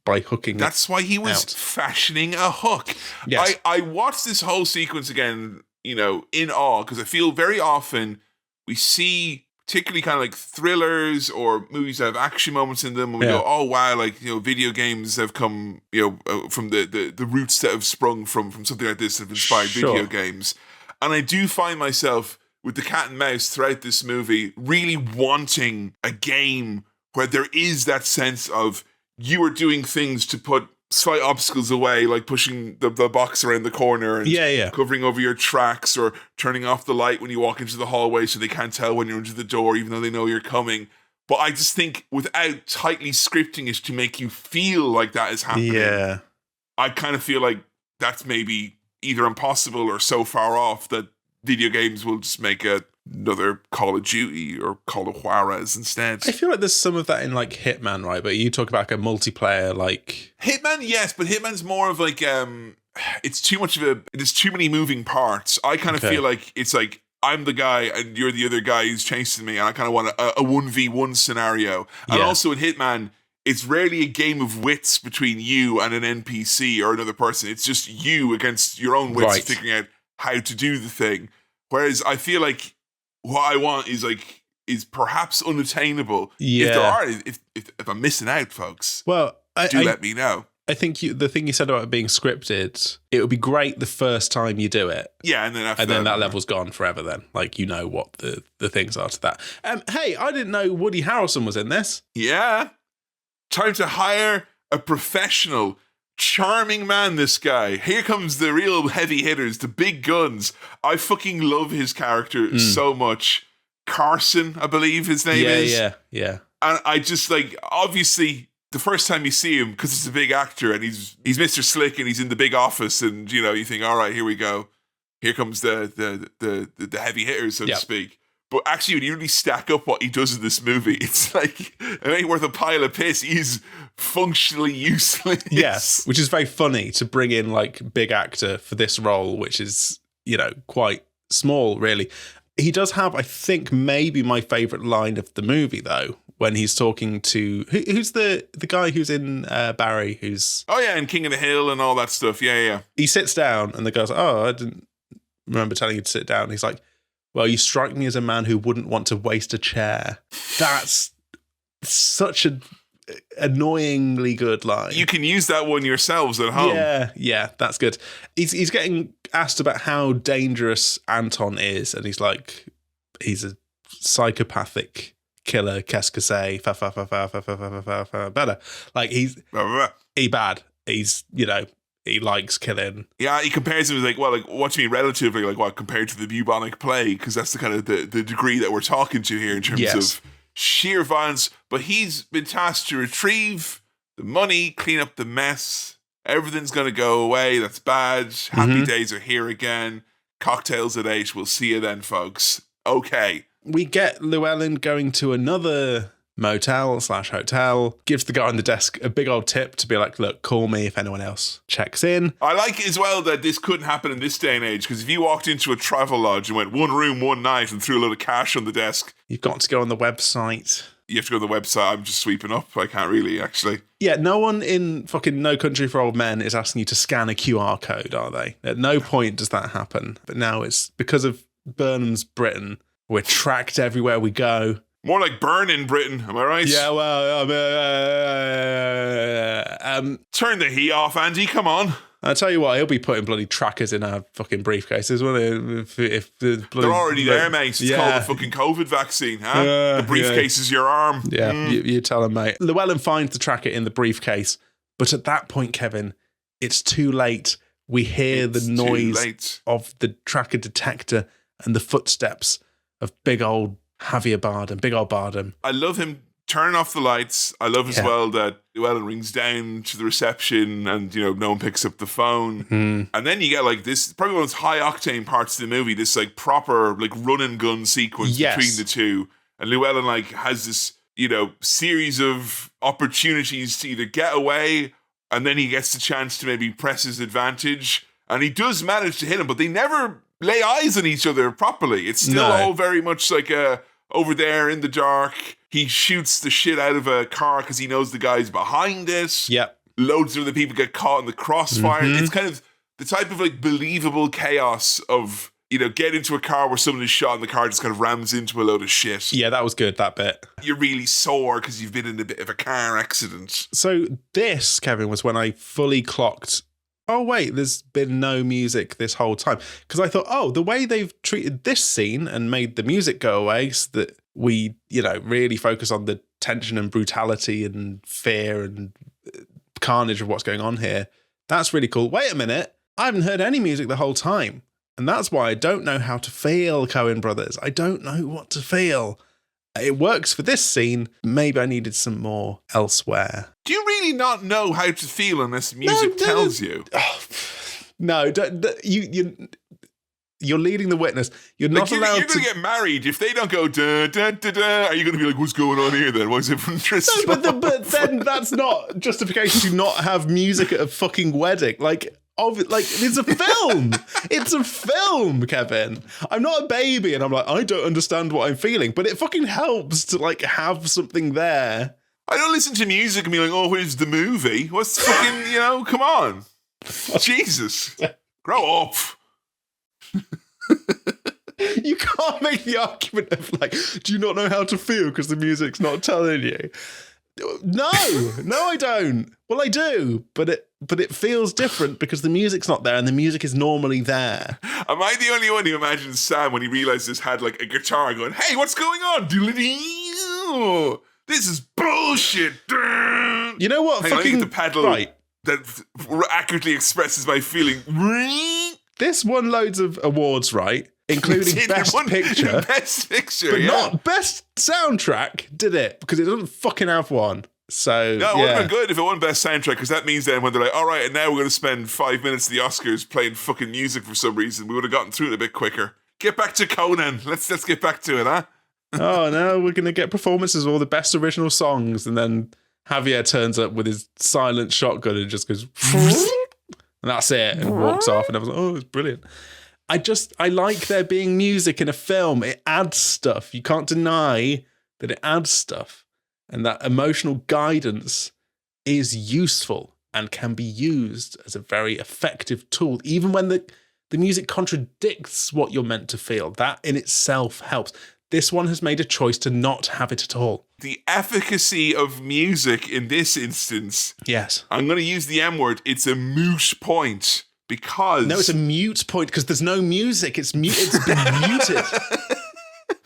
by hooking That's why he was fashioning a hook. Yes. I watched this whole sequence again, you know, in awe, because I feel very often we see particularly kind of like thrillers or movies that have action moments in them and we go, oh wow, like, you know, video games have come, you know, from the roots that have sprung from something like this that have inspired video games. And I do find myself with the cat and mouse throughout this movie really wanting a game where there is that sense of you are doing things to put slight obstacles away, like pushing the box around the corner and covering over your tracks or turning off the light when you walk into the hallway so they can't tell when you're into the door even though they know you're coming. But I just think without tightly scripting it to make you feel like that is happening, I kind of feel like that's maybe either impossible or so far off that video games will just make another Call of Duty or Call of Juarez instead. I feel like there's some of that in like Hitman, right? But you talk about like a multiplayer like Hitman, yes, but Hitman's more of like it's too much of there's too many moving parts. I kind of feel like it's like I'm the guy and you're the other guy who's chasing me, and I kind of want a 1v1 scenario. And also in Hitman, it's rarely a game of wits between you and an NPC or another person. It's just you against your own wits figuring out how to do the thing. Whereas I feel like what I want is perhaps unattainable. If I'm missing out, folks, well, let me know. I think the thing you said about it being scripted, it would be great the first time you do it. Yeah, and then that level's gone forever then. Like, you know what the things are to that. Hey, I didn't know Woody Harrelson was in this. Yeah. Time to hire a professional. Charming man, this guy. Here comes the real heavy hitters, the big guns. I fucking love his character so much. Carson, I believe his name is. Yeah. And I just like, obviously, the first time you see him, because he's a big actor and he's Mr. Slick and he's in the big office, and you know, you think, all right, here we go. Here comes the heavy hitters, so to speak. But actually, when you really stack up what he does in this movie, it's like, it ain't worth a pile of piss. He's functionally useless. Yes, which is very funny to bring in like big actor for this role, which is, you know, quite small, really. He does have, I think, maybe my favourite line of the movie, though, when he's talking to... Who's the guy who's in Barry, who's... Oh, yeah, and King of the Hill and all that stuff. Yeah. He sits down and the guy's like, oh, I didn't remember telling you to sit down. And he's like, well, you strike me as a man who wouldn't want to waste a chair. That's such an annoyingly good line. You can use that one yourselves at home. Yeah, that's good. He's getting asked about how dangerous Anton is, and he's like, he's a psychopathic killer, qu'est-ce que c'est, better. Like, he's bad. He's, you know, he likes killing. Yeah, he compares him as like, well, like, what do you mean relatively, like, what, compared to the bubonic plague? Because that's the kind of the degree that we're talking to here in terms of sheer violence. But he's been tasked to retrieve the money, clean up the mess. Everything's going to go away. That's bad. Happy days are here again. Cocktails at 8. We'll see you then, folks. Okay. We get Llewellyn going to another motel/hotel, gives the guy on the desk a big old tip to be like, look, call me if anyone else checks in. I like it as well that this couldn't happen in this day and age, because if you walked into a travel lodge and went 1 room, 1 night and threw a lot of cash on the desk, you've got to go on the website. You have to go to the website. I'm just sweeping up. I can't really, actually. Yeah, no one in fucking No Country for Old Men is asking you to scan a QR code, are they? At no point does that happen. But now it's because of Burnham's Britain, we're tracked everywhere we go. More like burn in Britain, am I right? Yeah, well, turn the heat off, Andy, come on. I'll tell you what, he'll be putting bloody trackers in our fucking briefcases, won't he? If the bloody, they're already there, mate. It's called the fucking COVID vaccine, huh? The briefcase is your arm. Yeah, you tell him, mate. Llewellyn finds the tracker in the briefcase, but at that point, Kevin, it's too late. We hear the noise of the tracker detector and the footsteps of big old Javier Bardem, big old Bardem. I love him turn off the lights. I love as well that Llewellyn rings down to the reception and, no one picks up the phone. And then you get like this, probably one of those high octane parts of the movie, this like proper like run and gun sequence between the two. And Llewellyn like has this, series of opportunities to either get away, and then he gets the chance to maybe press his advantage. And he does manage to hit him, but they never lay eyes on each other properly. It's still all very much like over there in the dark. He shoots the shit out of a car because he knows the guy's behind it. Yep. Loads of other people get caught in the crossfire. It's kind of the type of like believable chaos of, get into a car where someone is shot and the car just kind of rams into a load of shit. Yeah, that was good, that bit. You're really sore because you've been in a bit of a car accident. So this, Kevin, was when I fully clocked, oh, wait, there's been no music this whole time. Because I thought, the way they've treated this scene and made the music go away so that we, really focus on the tension and brutality and fear and carnage of what's going on here. That's really cool. Wait a minute. I haven't heard any music the whole time. And that's why I don't know how to feel, Coen brothers. I don't know what to feel. It works for this scene. Maybe I needed some more elsewhere. Do you really not know how to feel unless music tells you? No, you're leading the witness. You're not allowed You're going to get married. If they don't go, da, da, da, da, are you going to be like, what's going on here then? Why is everyone dressed up? But then that's not justification to not have music at a fucking wedding. Like, it's a film. It's a film, Kevin. I'm not a baby and I'm like, I don't understand what I'm feeling. But it fucking helps to, like, have something there. I don't listen to music and be like, where's the movie? What's the fucking, come on. Jesus. Grow up. You can't make the argument of like, do you not know how to feel because the music's not telling you? No, I don't. Well, I do, but it feels different because the music's not there and the music is normally there. Am I the only one who imagines Sam when he realised this had like a guitar going, hey, what's going on? This is bullshit. You know what? Hang on, I get the pedal that accurately expresses my feeling. This won loads of awards, right? Including Best Picture. Best Picture, but not Best Soundtrack, did it? Because it doesn't fucking have one. So, no, it would have been good if it won Best Soundtrack, because that means then when they're like, all right, and now we're going to spend 5 minutes of the Oscars playing fucking music for some reason, we would have gotten through it a bit quicker. Get back to Conan. Let's get back to it, huh? Oh, no, we're going to get performances of all the best original songs, and then Javier turns up with his silent shotgun and just goes, and that's it, and walks off, and I was like, oh, it's brilliant. I like there being music in a film. It adds stuff. You can't deny that it adds stuff. And that emotional guidance is useful and can be used as a very effective tool. Even when the music contradicts what you're meant to feel, that in itself helps. This one has made a choice to not have it at all. The efficacy of music in this instance. Yes. I'm going to use the M word. It's a moot point. Because... No, it's a mute point because there's no music. It's been muted.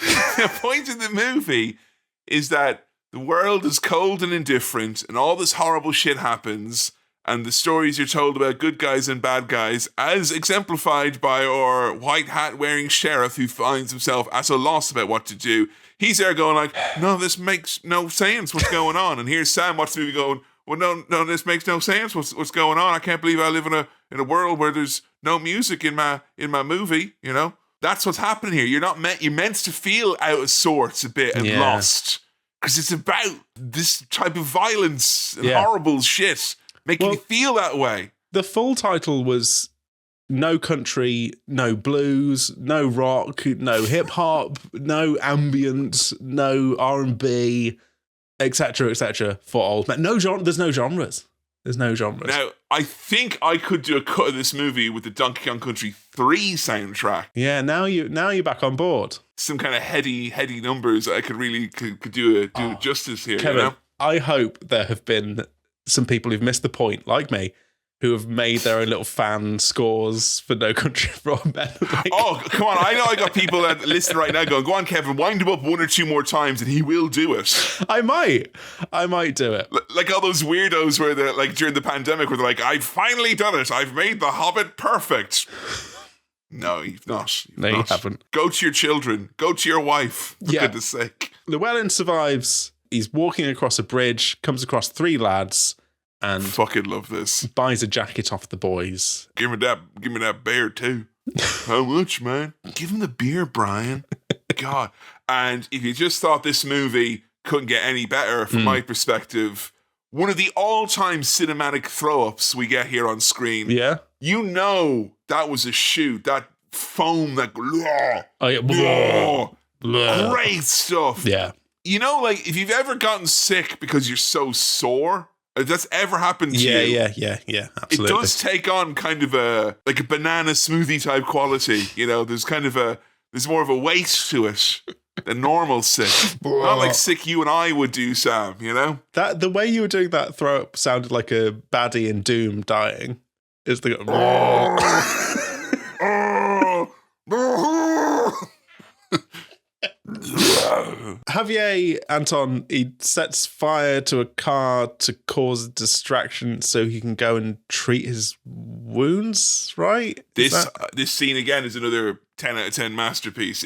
The point of the movie is that the world is cold and indifferent and all this horrible shit happens and the stories you're told about good guys and bad guys, as exemplified by our white hat wearing sheriff who finds himself at a loss about what to do. He's there going like, no, this makes no sense. What's going on? And here's Sam watching the movie going, well, no, this makes no sense. What's going on? I can't believe I live in a world where there's no music in my movie. That's what's happening here. You're meant to feel out of sorts a bit and lost because it's about this type of violence and horrible shit making you feel that way. The full title was No Country, No Blues, No Rock, No Hip Hop, No Ambient, No R&B. Etc. for old men. There's no genres. Now, I think I could do a cut of this movie with the Donkey Kong Country 3 soundtrack. Yeah, now you're back on board. Some kind of heady numbers I could really could do justice here. Kevin, I hope there have been some people who've missed the point, like me, who have made their own little fan scores for No Country for Old Men. Oh, come on. I know I got people that listen right now going, go on, Kevin, wind him up 1 or 2 more times and he will do it. I might do it. Like all those weirdos where they're like during the pandemic where they're like, I've finally done it. I've made The Hobbit perfect. No, you've not. You haven't. Go to your children. Go to your wife, for goodness sake. Llewellyn survives He's walking across a bridge, comes across 3 lads, and fucking love this. Buys a jacket off the boys. Give me that beer too. How much, man? Give him the beer, Brian. God. And if you just thought this movie couldn't get any better from my perspective, one of the all-time cinematic throw-ups we get here on screen. Yeah. You know that was a shoot. That foam, that... Oh, yeah. Great stuff. Yeah. You know, like, if you've ever gotten sick because you're so sore, if that's ever happened to you. Yeah, absolutely. It does take on kind of a banana smoothie type quality. You know, there's more of a weight to it than normal sick. Not like sick you and I would do, Sam, you know? The way you were doing that throw up sounded like a baddie in Doom dying. It's the Javier Anton, he sets fire to a car to cause a distraction so he can go and treat his wounds, right? This scene again is another 10 out of 10 masterpiece.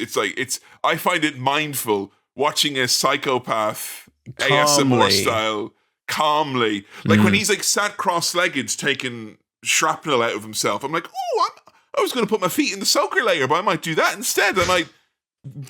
I find it mindful watching a psychopath ASMR style calmly. Like when he's like sat cross-legged taking shrapnel out of himself, I'm like, I was going to put my feet in the soaker layer, but I might do that instead. I might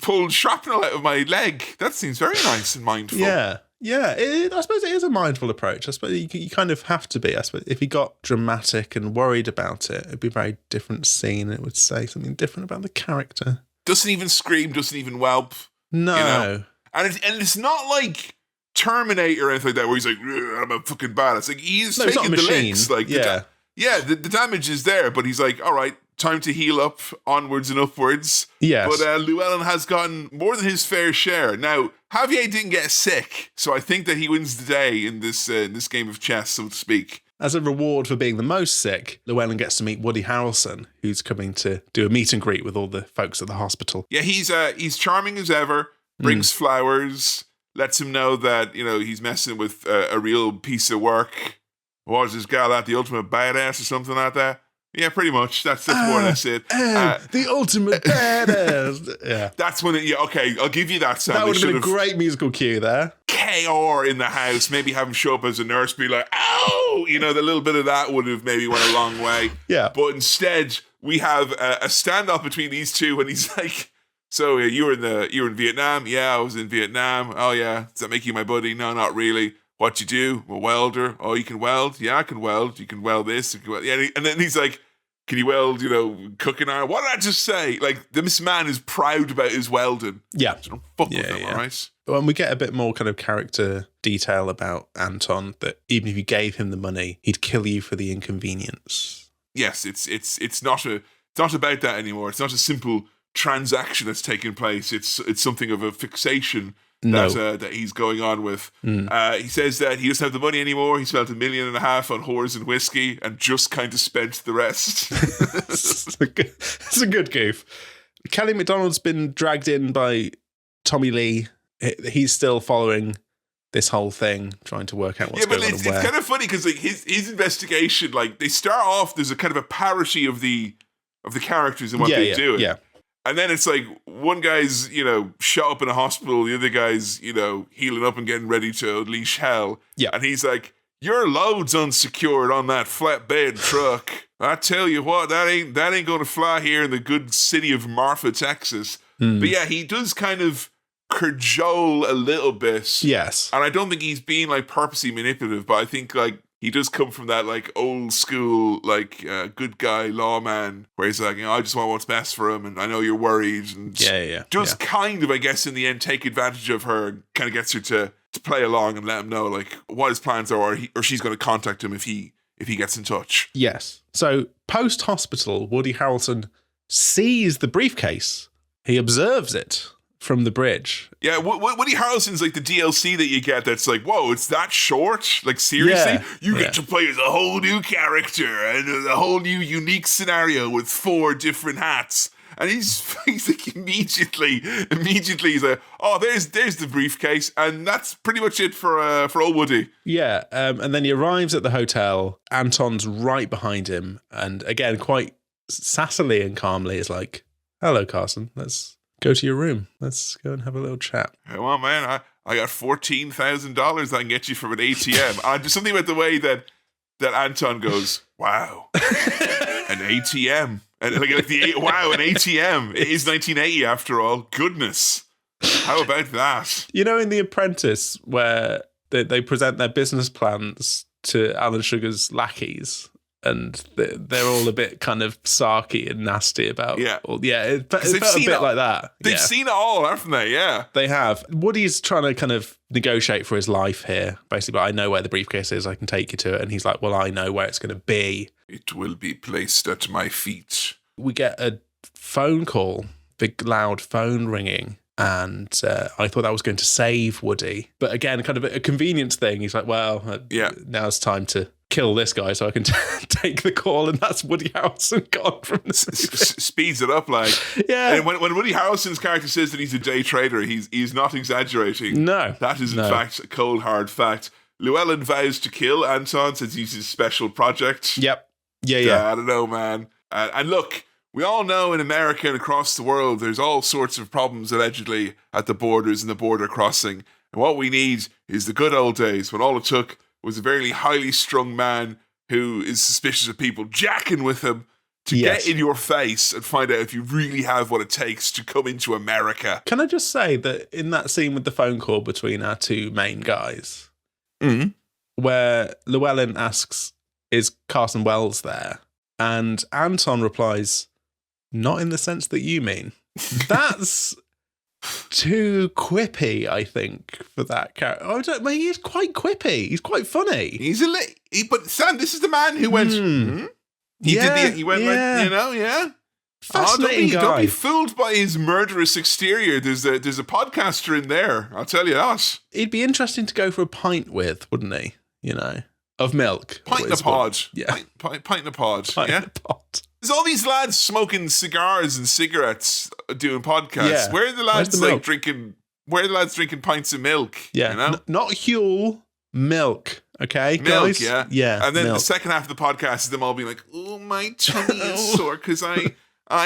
pull shrapnel out of my leg. That seems very nice and mindful. Yeah. I suppose it is a mindful approach. I suppose you kind of have to be. I suppose if he got dramatic and worried about it, it'd be a very different scene. It would say something different about the character. Doesn't even scream, doesn't even whelp. No. You know? And it's not like Terminator or anything like that, where he's like, I'm a fucking bad. It's like he's taking the licks. Like, the damage is there, but he's like, all right, time to heal up, onwards and upwards. Yes. But Llewellyn has gotten more than his fair share. Now, Javier didn't get sick, so I think that he wins the day in this game of chess, so to speak. As a reward for being the most sick, Llewellyn gets to meet Woody Harrelson, who's coming to do a meet and greet with all the folks at the hospital. Yeah, he's charming as ever, brings flowers, lets him know that, you know, he's messing with a real piece of work. What is this guy like, the ultimate badass or something like that? Yeah, pretty much. That's more or less it. The ultimate badass. Yeah. That's when okay, I'll give you that, Sam. That would have been a great musical cue there. KR in the house, maybe have him show up as a nurse, be like, ow! You know, the little bit of that would have maybe went a long way. Yeah. But instead, we have a standoff between these two, and he's like, so you were in Vietnam? Yeah, I was in Vietnam. Oh yeah, does that make you my buddy? No, not really. What you do? I'm a welder. Oh, you can weld? Yeah, I can weld. You can weld this. You can weld. Yeah, and then he's like, can you weld, cooking iron? What did I just say? Like, this man is proud about his welding. Yeah. So don't fuck with him, all right? When we get a bit more kind of character detail about Anton, that even if you gave him the money, he'd kill you for the inconvenience. Yes, it's not about that anymore. It's not a simple transaction that's taking place. It's something of a fixation that he's going on with. He says that he doesn't have the money anymore. He spent $1.5 million on whores and whiskey and just kind of spent the rest. It's a good goof. Kelly MacDonald's been dragged in by Tommy Lee. He's still following this whole thing, trying to work out what's going on. Yeah, but it's kind of funny because like his investigation, like they start off, there's a kind of a parody of the characters and what they do. Yeah. And then it's like one guy's, shot up in a hospital, the other guy's, healing up and getting ready to unleash hell. Yeah. And he's like, your load's unsecured on that flatbed truck. I tell you what, that ain't going to fly here in the good city of Marfa, Texas. But yeah, he does kind of cajole a little bit. Yes. And I don't think he's being like purposely manipulative, but I think like he does come from that like old school, like good guy lawman where he's like, I just want what's best for him. And I know you're worried. And just kind of, I guess, in the end, take advantage of her, kind of gets her to play along and let him know like what his plans are, or she's going to contact him if he gets in touch. Yes. So post hospital, Woody Harrelson sees the briefcase. He observes it from the bridge. Yeah, Woody Harrelson's like the DLC that you get that's like, whoa, it's that short? Like, seriously? Yeah. You get to play as a whole new character and a whole new unique scenario with 4 different hats. And he's like immediately he's like, oh, there's the briefcase, and that's pretty much it for old Woody. Yeah, and then he arrives at the hotel. Anton's right behind him, and again, quite sassily and calmly is like, hello, Carson, let's go to your room. Let's go and have a little chat. Come on, man. I got $14,000 I can get you from an ATM. Just something about the way that Anton goes, wow, an ATM. And like wow, an ATM. It is 1980 after all. Goodness. How about that? You know, in The Apprentice, where they present their business plans to Alan Sugar's lackeys, and they're all a bit kind of sarky and nasty about. Yeah, it felt a bit like that. They've seen it all, haven't they? Yeah, they have. Woody's trying to kind of negotiate for his life here, basically. But I know where the briefcase is. I can take you to it, and he's like, "Well, I know where it's going to be. It will be placed at my feet." We get a phone call, big loud phone ringing. And I thought that was going to save Woody. But again, kind of a convenience thing. He's like, well, now it's time to kill this guy so I can take the call. And that's Woody Harrelson gone from the speeds it up, like. Yeah. And when Woody Harrelson's character says that he's a day trader, he's not exaggerating. No. That is, in fact, a cold, hard fact. Llewellyn vows to kill Anton, says he's his special project. Yep. Yeah. I don't know, man. And look, we all know in America and across the world, there's all sorts of problems allegedly at the borders and the border crossing. And what we need is the good old days when all it took was a very highly strung man who is suspicious of people jacking with him to get in your face and find out if you really have what it takes to come into America. Can I just say that in that scene with the phone call between our two main guys, where Llewellyn asks, is Carson Wells there? And Anton replies, not in the sense that you mean. That's too quippy, I think, for that character. He is quite quippy. He's quite funny. But Sam, this is the man who went. He went, Fascinating guy. Don't be fooled by his murderous exterior. There's a podcaster in there. I'll tell you that. He'd be interesting to go for a pint with, wouldn't he? You know, of milk. Pint in a pod. Yeah, pint in a pod. Pint in a pod. There's all these lads smoking cigars and cigarettes doing podcasts. Yeah. Where are the lads drinking? Where are the lads drinking pints of milk? Yeah, you know? Not Huel, milk. Okay, milk, guys? Yeah. And then milk. the second half of the podcast is them all being like, "Oh, my tummy is sore because I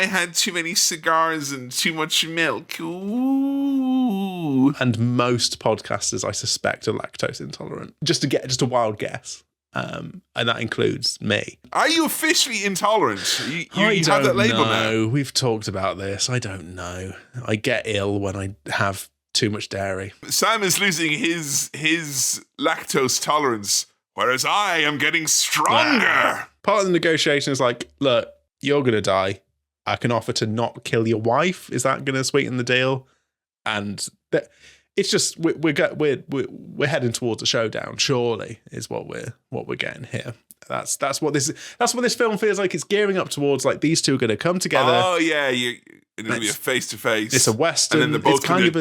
had too many cigars and too much milk." Ooh. And most podcasters, I suspect, are lactose intolerant. Just a wild guess. And that includes me. Are you officially intolerant? You I have that label now. We've talked about this. I don't know. I get ill when I have too much dairy. Sam is losing his lactose tolerance, whereas I am getting stronger. Part of the negotiation is like, look, you're going to die. I can offer to not kill your wife. Is that going to sweeten the deal? And it's just we're heading towards a showdown. Surely is what we're getting here. That's what this film feels like. It's gearing up towards, like, these two are going to come together. Oh yeah, it'll be a face to face. It's a western. And then they're both it's kind of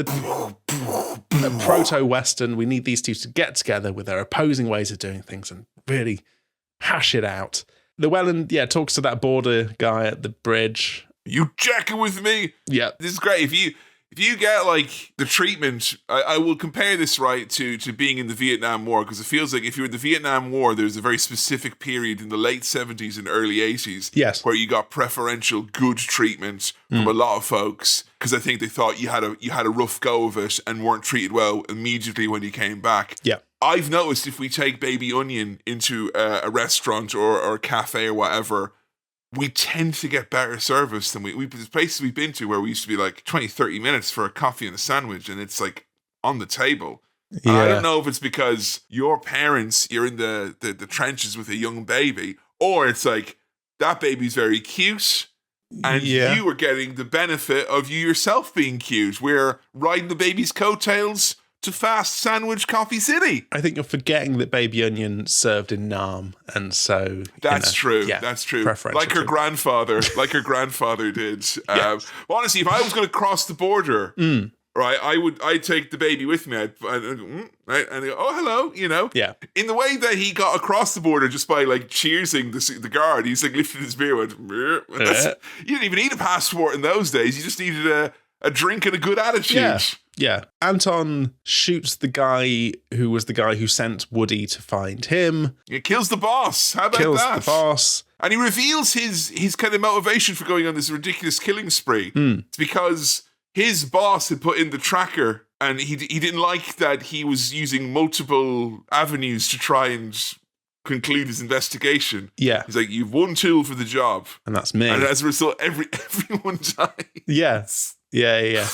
a proto western. We need these two to get together with their opposing ways of doing things and really hash it out. Llewellyn, talks to that border guy at the bridge. You jacking with me? Yeah, this is great. If you get, like, the treatment, I will compare this, right, to being in the Vietnam War, because it feels like if you're in the Vietnam War, there's a very specific period in the late 70s and early 80s where you got preferential good treatment from a lot of folks, because I think they thought you had a rough go of it and weren't treated well immediately when you came back. Yeah. I've noticed if we take Baby Onion into a restaurant or a cafe or whatever, we tend to get better service than there's places we've been to where we used to be like 20, 30 minutes for a coffee and a sandwich, and it's like on the table. Yeah. I don't know if it's because you're in the trenches with a young baby, or it's like that baby's very cute and you are getting the benefit of you yourself being cute. We're riding the baby's coattails to fast sandwich coffee city. I think you're forgetting that Baby Onion served in Nam, and so that's true. Yeah, that's true. Like her grandfather did. Well, honestly, if I was going to cross the border, right, I'd take the baby with me. I'd go, oh, hello, you know. Yeah. In the way that he got across the border just by, like, cheersing the guard, he's like lifted his beer. You didn't even need a passport in those days. You just needed a drink and a good attitude. Yeah. Anton shoots the guy who was the guy who sent Woody to find him. He kills the boss. How about that? Kills the boss. And he reveals his kind of motivation for going on this ridiculous killing spree. It's because his boss had put in the tracker, and he didn't like that he was using multiple avenues to try and conclude his investigation. Yeah. He's like, you've one tool for the job. And that's me. And as a result, everyone dies. Yes. Yeah.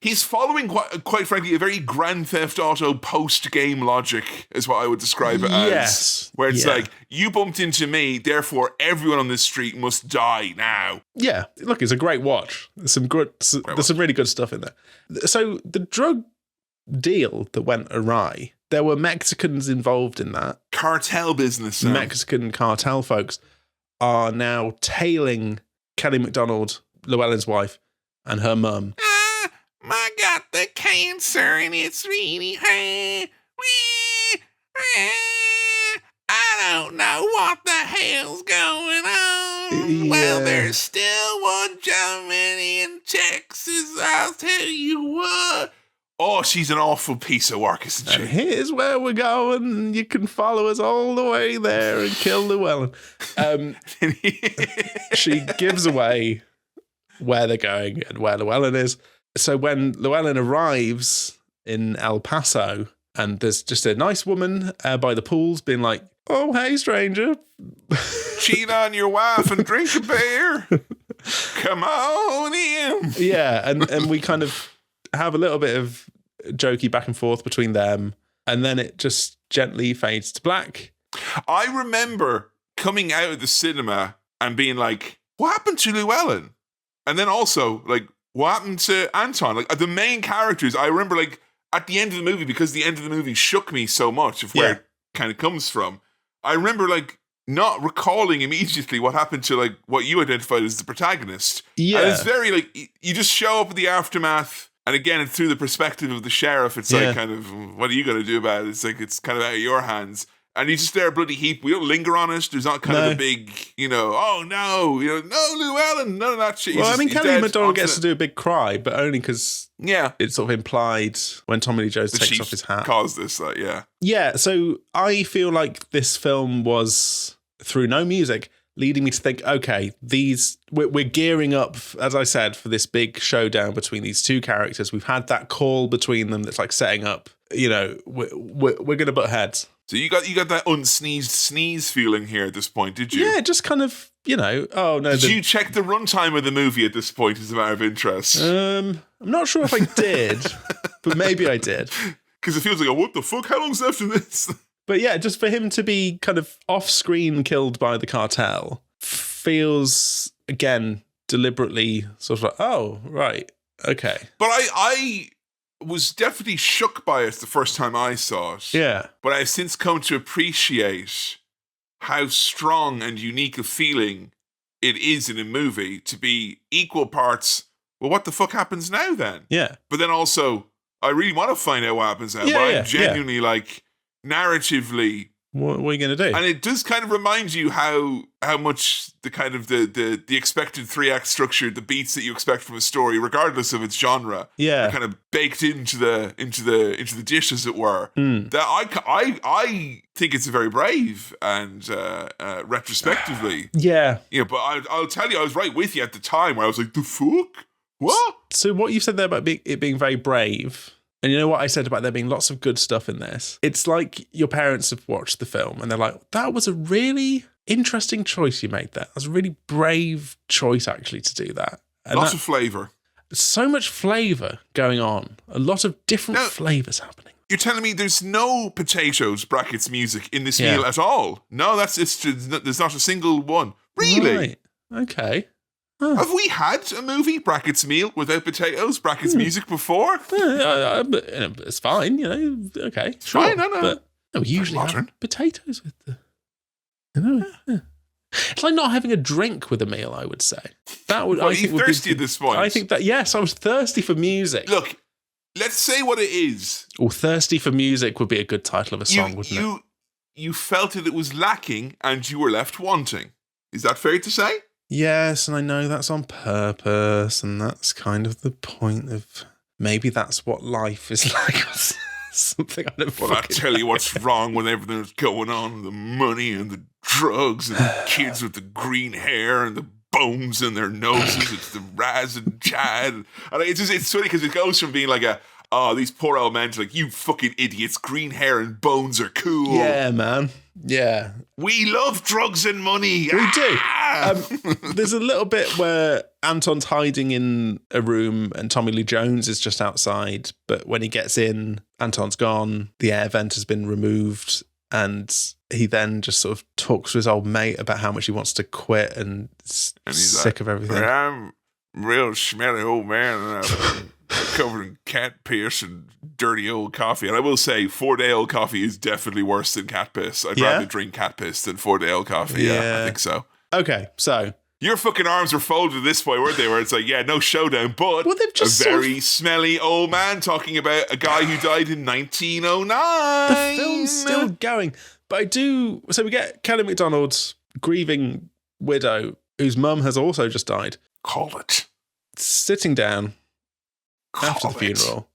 He's following, quite frankly, a very Grand Theft Auto post-game logic, is what I would describe it as. Yes. Where it's like, you bumped into me, therefore everyone on this street must die now. Yeah. Look, it's a great watch. There's some really good stuff in there. So the drug deal that went awry, there were Mexicans involved in that. Cartel business. Mexican cartel folks are now tailing Kelly MacDonald, Llewellyn's wife, and her mum. I got the cancer and it's really hard. I don't know what the hell's going on. Yeah. Well, there's still one Germany in Texas, I'll tell you what. Oh, she's an awful piece of work, isn't she? And here's where we're going. You can follow us all the way there and kill Llewellyn. She gives away where they're going and where Llewellyn is. So when Llewellyn arrives in El Paso, and there's just a nice woman by the pools being like, oh, hey, stranger. Cheat on your wife and drink a beer. Come on in. Yeah, and we kind of have a little bit of jokey back and forth between them, and then it just gently fades to black. I remember coming out of the cinema and being like, what happened to Llewellyn? And then also, like, what happened to Anton? Like, the main characters, I remember, like, at the end of the movie, because the end of the movie shook me so much of where it kind of comes from, I remember, like, not recalling immediately what happened to, like, what you identified as the protagonist. Yeah. And it's very, like, you just show up in the aftermath, and again, it's through the perspective of the sheriff. It's like, kind of, what are you going to do about it? It's like, it's kind of out of your hands. And he's just there, a bloody heap. We don't linger on it. There's not kind of a big, oh no, no Llewellyn, none of that shit. Well, Kelly MacDonald gets to do a big cry, but only because it's sort of implied when Tommy Lee Jones takes off his hat. Caused this, yeah. Yeah, so I feel like this film was, through no music, leading me to think, okay, we're gearing up, as I said, for this big showdown between these two characters. We've had that call between them that's like setting up, we're going to butt heads. So you got that unsneezed sneeze feeling here at this point, did you? Yeah, just kind of, oh no. Did you check the runtime of the movie at this point as a matter of interest? I'm not sure if I did, but maybe I did. Because it feels like, what the fuck? How long's left in this? But yeah, just for him to be kind of off-screen killed by the cartel feels, again, deliberately sort of like, oh, right, okay. But I was definitely shook by it the first time I saw it. Yeah. But I've since come to appreciate how strong and unique a feeling it is in a movie to be equal parts, well, what the fuck happens now then? Yeah. But then also, I really want to find out what happens now. Yeah, but I'm genuinely, like, narratively... What are you going to do? And it does kind of remind you how much the kind of the expected 3-act structure, the beats that you expect from a story, regardless of its genre, are kind of baked into the dish, as it were. That I think it's very brave, and retrospectively, But I'll tell you, I was right with you at the time, where I was like, the fuck, what? So what you said there about it being very brave. And you know what I said about there being lots of good stuff in this? It's like your parents have watched the film and they're like, that was a really interesting choice you made there. That was a really brave choice, actually, to do that. And lots of flavour. So much flavour going on. A lot of different flavours happening. You're telling me there's no potatoes, brackets, music in this meal at all? No, there's not a single one. Really? Right. Okay. Huh. Have we had a movie, brackets meal, without potatoes, brackets music before? It's fine, okay. Sure. Fine, I know. But we usually have potatoes with the... It's like not having a drink with a meal, I would say. That would. Are you thirsty at this point? I think that, yes, I was thirsty for music. Look, let's say what it is. Well, Thirsty for Music would be a good title of a song, wouldn't it? You felt that it was lacking and you were left wanting. Is that fair to say? Yes, and I know that's on purpose, and that's kind of the point of maybe that's what life is like. Something I don't Well, I'll tell you what's wrong with everything that's going on, the money and the drugs and the kids with the green hair and the foams in their noses. It's the Raz and Chad. And it's funny because it goes from being like these poor old men to like, you fucking idiots, green hair and bones are cool. Yeah, man. Yeah. We love drugs and money. We do. There's a little bit where Anton's hiding in a room and Tommy Lee Jones is just outside. But when he gets in, Anton's gone. The air vent has been removed. And he then just sort of talks to his old mate about how much he wants to quit and he's sick of everything. I'm a real smelly old man and I'm covered in cat piss and dirty old coffee. And I will say 4-day-old coffee is definitely worse than cat piss. I'd rather drink cat piss than 4-day-old coffee. Yeah, I think so. Okay, so your fucking arms were folded at this point, weren't they? Where it's like, yeah, no showdown, but they've just a very smelly old man talking about a guy who died in 1909. The film's still going. But so we get Kelly MacDonald's grieving widow, whose mum has also just died. Call it. Sitting down after the funeral.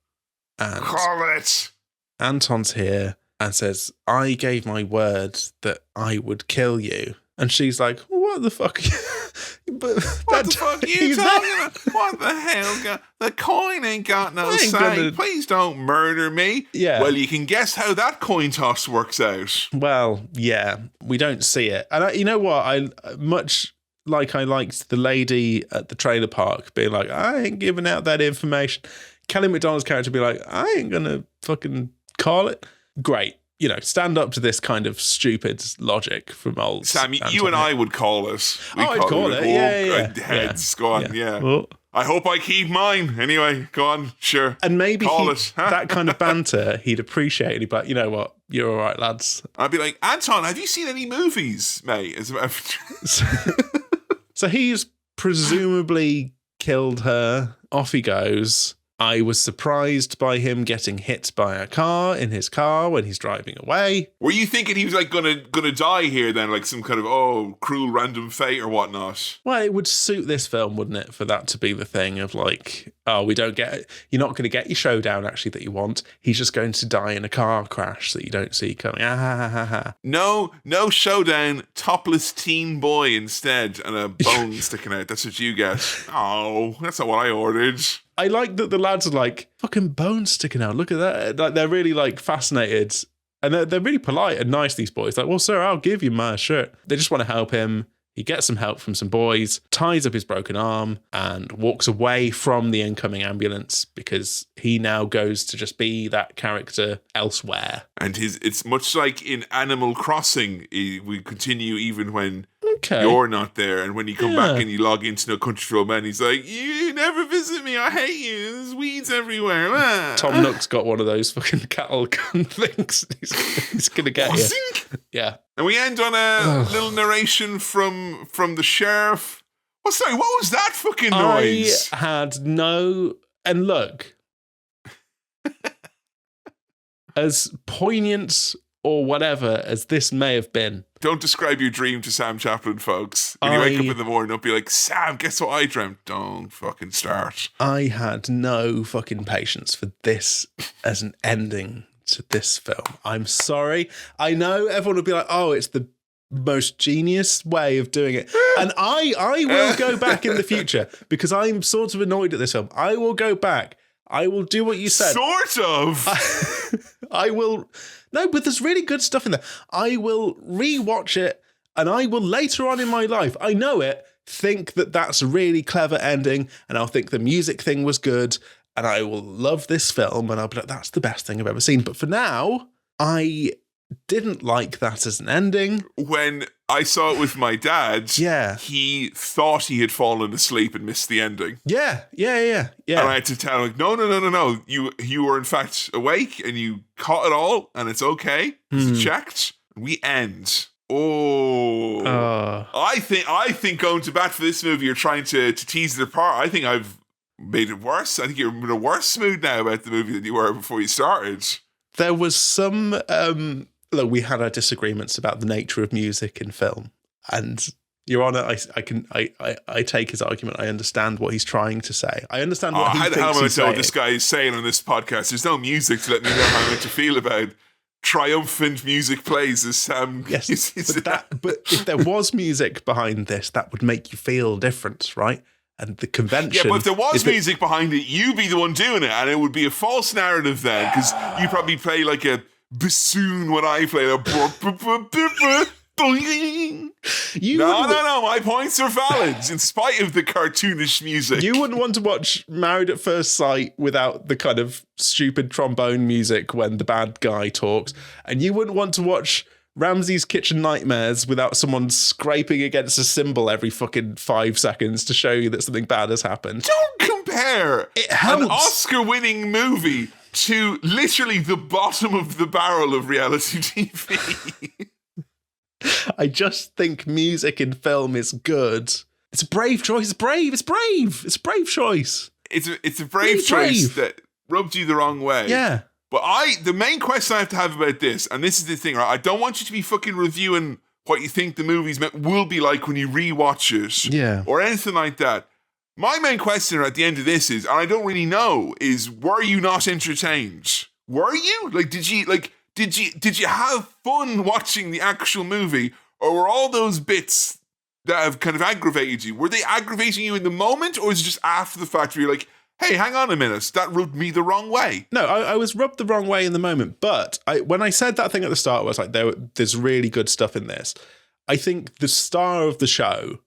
And call it. Anton's here and says, I gave my word that I would kill you. And she's like, what the fuck? What the fuck are you talking about? What the hell? The coin ain't got no say. Please don't murder me. Yeah. Well, you can guess how that coin toss works out. Well, yeah, we don't see it. And you know what? I liked the lady at the trailer park being like, I ain't giving out that information. Kelly MacDonald's character be like, I ain't gonna fucking call it. Great. You know, stand up to this kind of stupid logic from old Sam, you and I would call it. I'd call it. Yeah. Heads, go on, yeah. Well, I hope I keep mine. Anyway, go on, sure. And maybe that kind of banter he'd appreciate. He'd be like, you know what, you're all right, lads. I'd be like, Anton, have you seen any movies, mate? So he's presumably killed her. Off he goes. I was surprised by him getting hit by a car in his car when he's driving away. Were you thinking he was like gonna die here then, like some kind of cruel random fate or whatnot? Well, it would suit this film, wouldn't it, for that to be the thing of like, you're not going to get your showdown actually that you want. He's just going to die in a car crash that you don't see coming. No showdown. Topless teen boy instead, and a bone sticking out. That's what you get. Oh, that's not what I ordered. I like that the lads are like, fucking bones sticking out. Look at that. Like, they're really like fascinated. And they're really polite and nice, these boys. Like, well, sir, I'll give you my shirt. They just want to help him. He gets some help from some boys, ties up his broken arm, and walks away from the incoming ambulance because he now goes to just be that character elsewhere. And it's much like in Animal Crossing. We continue even when you're not there. And when you come back and you log into No Country for Old Men, he's like, you never visit me. I hate you. There's weeds everywhere. Tom Nook's got one of those fucking cattle gun things. He's going to get you. Yeah. And we end on a little narration from the sheriff. What was that fucking noise? I had no... And look, as poignant or whatever as this may have been... Don't describe your dream to Sam Chaplin, folks. When you wake up in the morning, don't be like, Sam, guess what I dreamt? Don't fucking start. I had no fucking patience for this as an ending to this film. I'm sorry. I know everyone will be like, oh, it's the most genius way of doing it. And I will go back in the future because I'm sort of annoyed at this film. I will go back. I will do what you said. Sort of. I will... No, but there's really good stuff in there. I will rewatch it and I will later on in my life, I know it, think that that's a really clever ending and I'll think the music thing was good and I will love this film and I'll be like, that's the best thing I've ever seen. But for now, I didn't like that as an ending. When I saw it with my dad, he thought he had fallen asleep and missed the ending. Yeah. And I had to tell him, like, no. You were in fact awake and you caught it all and it's okay. It's checked. We end. I think going to bat for this movie, you're trying to tease it apart. I think I've made it worse. I think you're in a worse mood now about the movie than you were before you started. There was some... Look, we had our disagreements about the nature of music in film, and Your Honor, I take his argument. I understand what he's trying to say. I understand what he thinks he's saying. This guy is saying on this podcast, there's no music to let me know how I'm meant to feel about triumphant music plays as Sam. Yes, but if there was music behind this, that would make you feel different, right? And the convention. Yeah, but if there was music behind it, you'd be the one doing it, and it would be a false narrative then, because you probably play like a bassoon when I play a. No, my points are valid in spite of the cartoonish music. You wouldn't want to watch Married at First Sight without the kind of stupid trombone music when the bad guy talks, and you wouldn't want to watch Ramsay's Kitchen Nightmares without someone scraping against a cymbal every fucking 5 seconds to show you that something bad has happened. Don't compare an Oscar-winning movie to literally the bottom of the barrel of reality TV. I just think music in film is good. It's a brave choice. It's brave. It's a brave choice. It's a brave choice that rubbed you the wrong way. Yeah. But the main question I have to have about this, and this is the thing, right? I don't want you to be fucking reviewing what you think the movies will be like when you rewatch it. Yeah. Or anything like that. My main question at the end of this is, and I don't really know, is were you not entertained? Were you? Did you have fun watching the actual movie, or were all those bits that have kind of aggravated you, were they aggravating you in the moment, or is it just after the fact where you're like, hey, hang on a minute, that rubbed me the wrong way? No, I was rubbed the wrong way in the moment, but when I said that thing at the start, I was like, there's really good stuff in this. I think the star of the show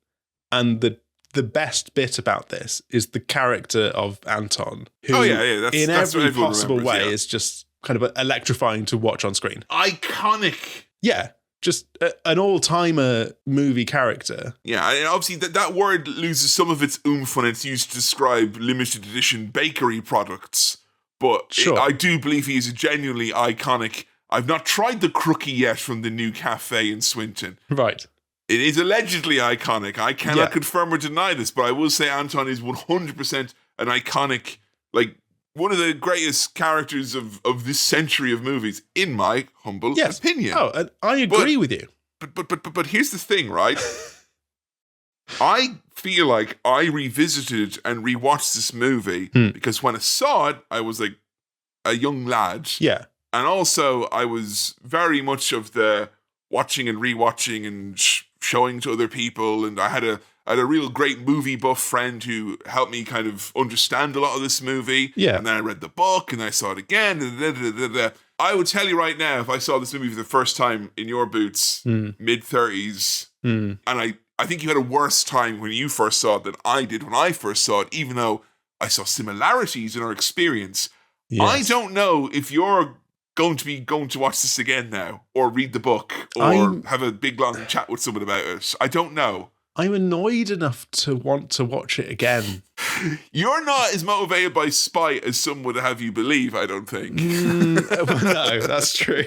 and the best bit about this is the character of Anton, who in every possible way is just kind of electrifying to watch on screen. Iconic. Yeah, just an all-timer movie character. Yeah, and obviously that word loses some of its oomph when it's used to describe limited edition bakery products. But sure. I do believe he is genuinely iconic. I've not tried the crookie yet from the new cafe in Swinton. Right. It is allegedly iconic. I cannot confirm or deny this, but I will say Anton is 100% an iconic, one of the greatest characters of this century of movies, in my humble opinion. Oh, and I agree with you. But here's the thing, right? I feel like I revisited and rewatched this movie because when I saw it, I was like a young lad. Yeah. And also, I was very much of the watching and rewatching and showing to other people. And I had a real great movie buff friend who helped me kind of understand a lot of this movie. Yeah. And then I read the book and I saw it again. I would tell you right now, if I saw this movie for the first time in your boots, mid-30s, and I think you had a worse time when you first saw it than I did when I first saw it, even though I saw similarities in our experience. Yes. I don't know if you're going to watch this again now, or read the book, or have a big long chat with someone about it. I don't know. I'm annoyed enough to want to watch it again. You're not as motivated by spite as some would have you believe, I don't think. No, that's true.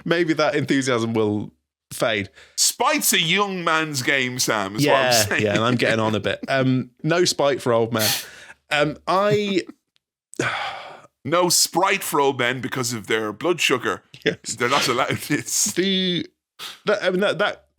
Maybe that enthusiasm will fade. Spite's a young man's game, Sam, is what I'm saying. Yeah, and I'm getting on a bit. No spite for old men. No Sprite for old men because of their blood sugar. Yes. They're not allowed this.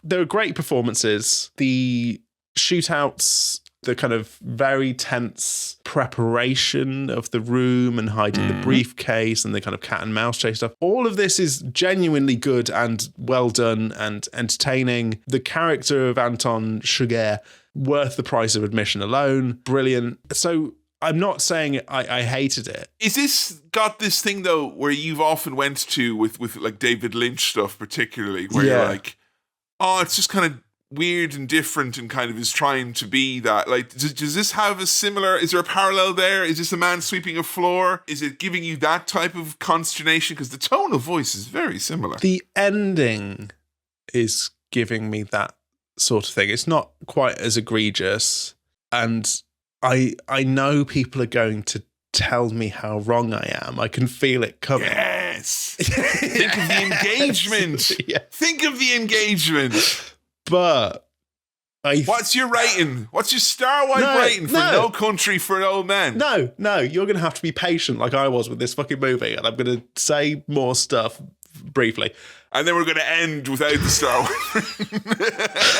There are great performances. The shootouts, the kind of very tense preparation of the room and hiding the briefcase and the kind of cat and mouse chase stuff. All of this is genuinely good and well done and entertaining. The character of Anton Chigurh, worth the price of admission alone. Brilliant. So I'm not saying I hated it. Is this got this thing, though, where you've often went to with like David Lynch stuff particularly, where you're like, oh, it's just kind of weird and different and kind of is trying to be that. Like, does this have a similar, is there a parallel there? Is this a man sweeping a floor? Is it giving you that type of consternation? Because the tone of voice is very similar. The ending is giving me that sort of thing. It's not quite as egregious. And I know people are going to tell me how wrong I am. I can feel it coming. Yes. Think of the engagement. Yes. Think of the engagement. But what's your rating? What's your star-wide rating for No Country for Old Men? No, you're going to have to be patient like I was with this fucking movie, and I'm going to say more stuff briefly. And then we're going to end without the star.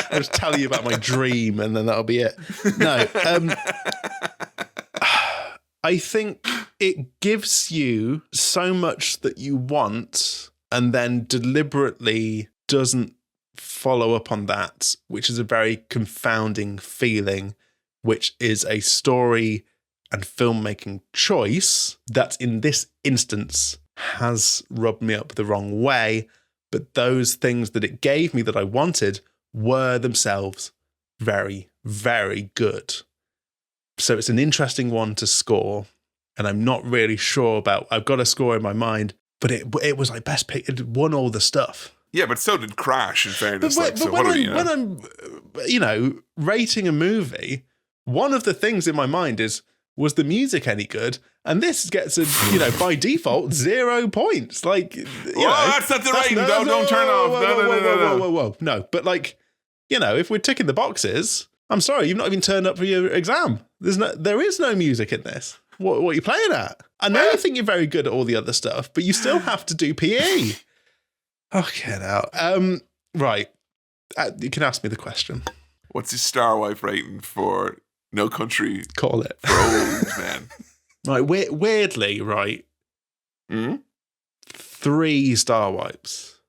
I'll just tell you about my dream, and then that'll be it. No, I think it gives you so much that you want and then deliberately doesn't follow up on that, which is a very confounding feeling, which is a story and filmmaking choice that in this instance has rubbed me up the wrong way. But those things that it gave me that I wanted were themselves very, very good. So it's an interesting one to score, and I'm not really sure about. I've got a score in my mind, but it was like best pick. It won all the stuff. Yeah, but so did Crash, in fairness. When I'm rating a movie, one of the things in my mind is, was the music any good? And this gets by default 0 points. Like, that's not the rating. Don't turn off. No, but if we're ticking the boxes, I'm sorry, you've not even turned up for your exam. There is no music in this. What are you playing at? I know you think you're very good at all the other stuff, but you still have to do PE. Okay, now. Right. You can ask me the question. What's his Star Wipe rating for No Country? Call it. For Old Men. Right, weirdly, right? 3 Star Wipes.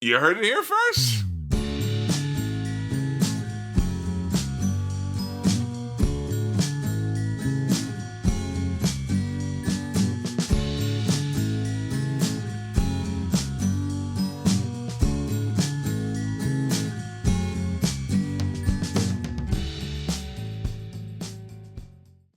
You heard it here first?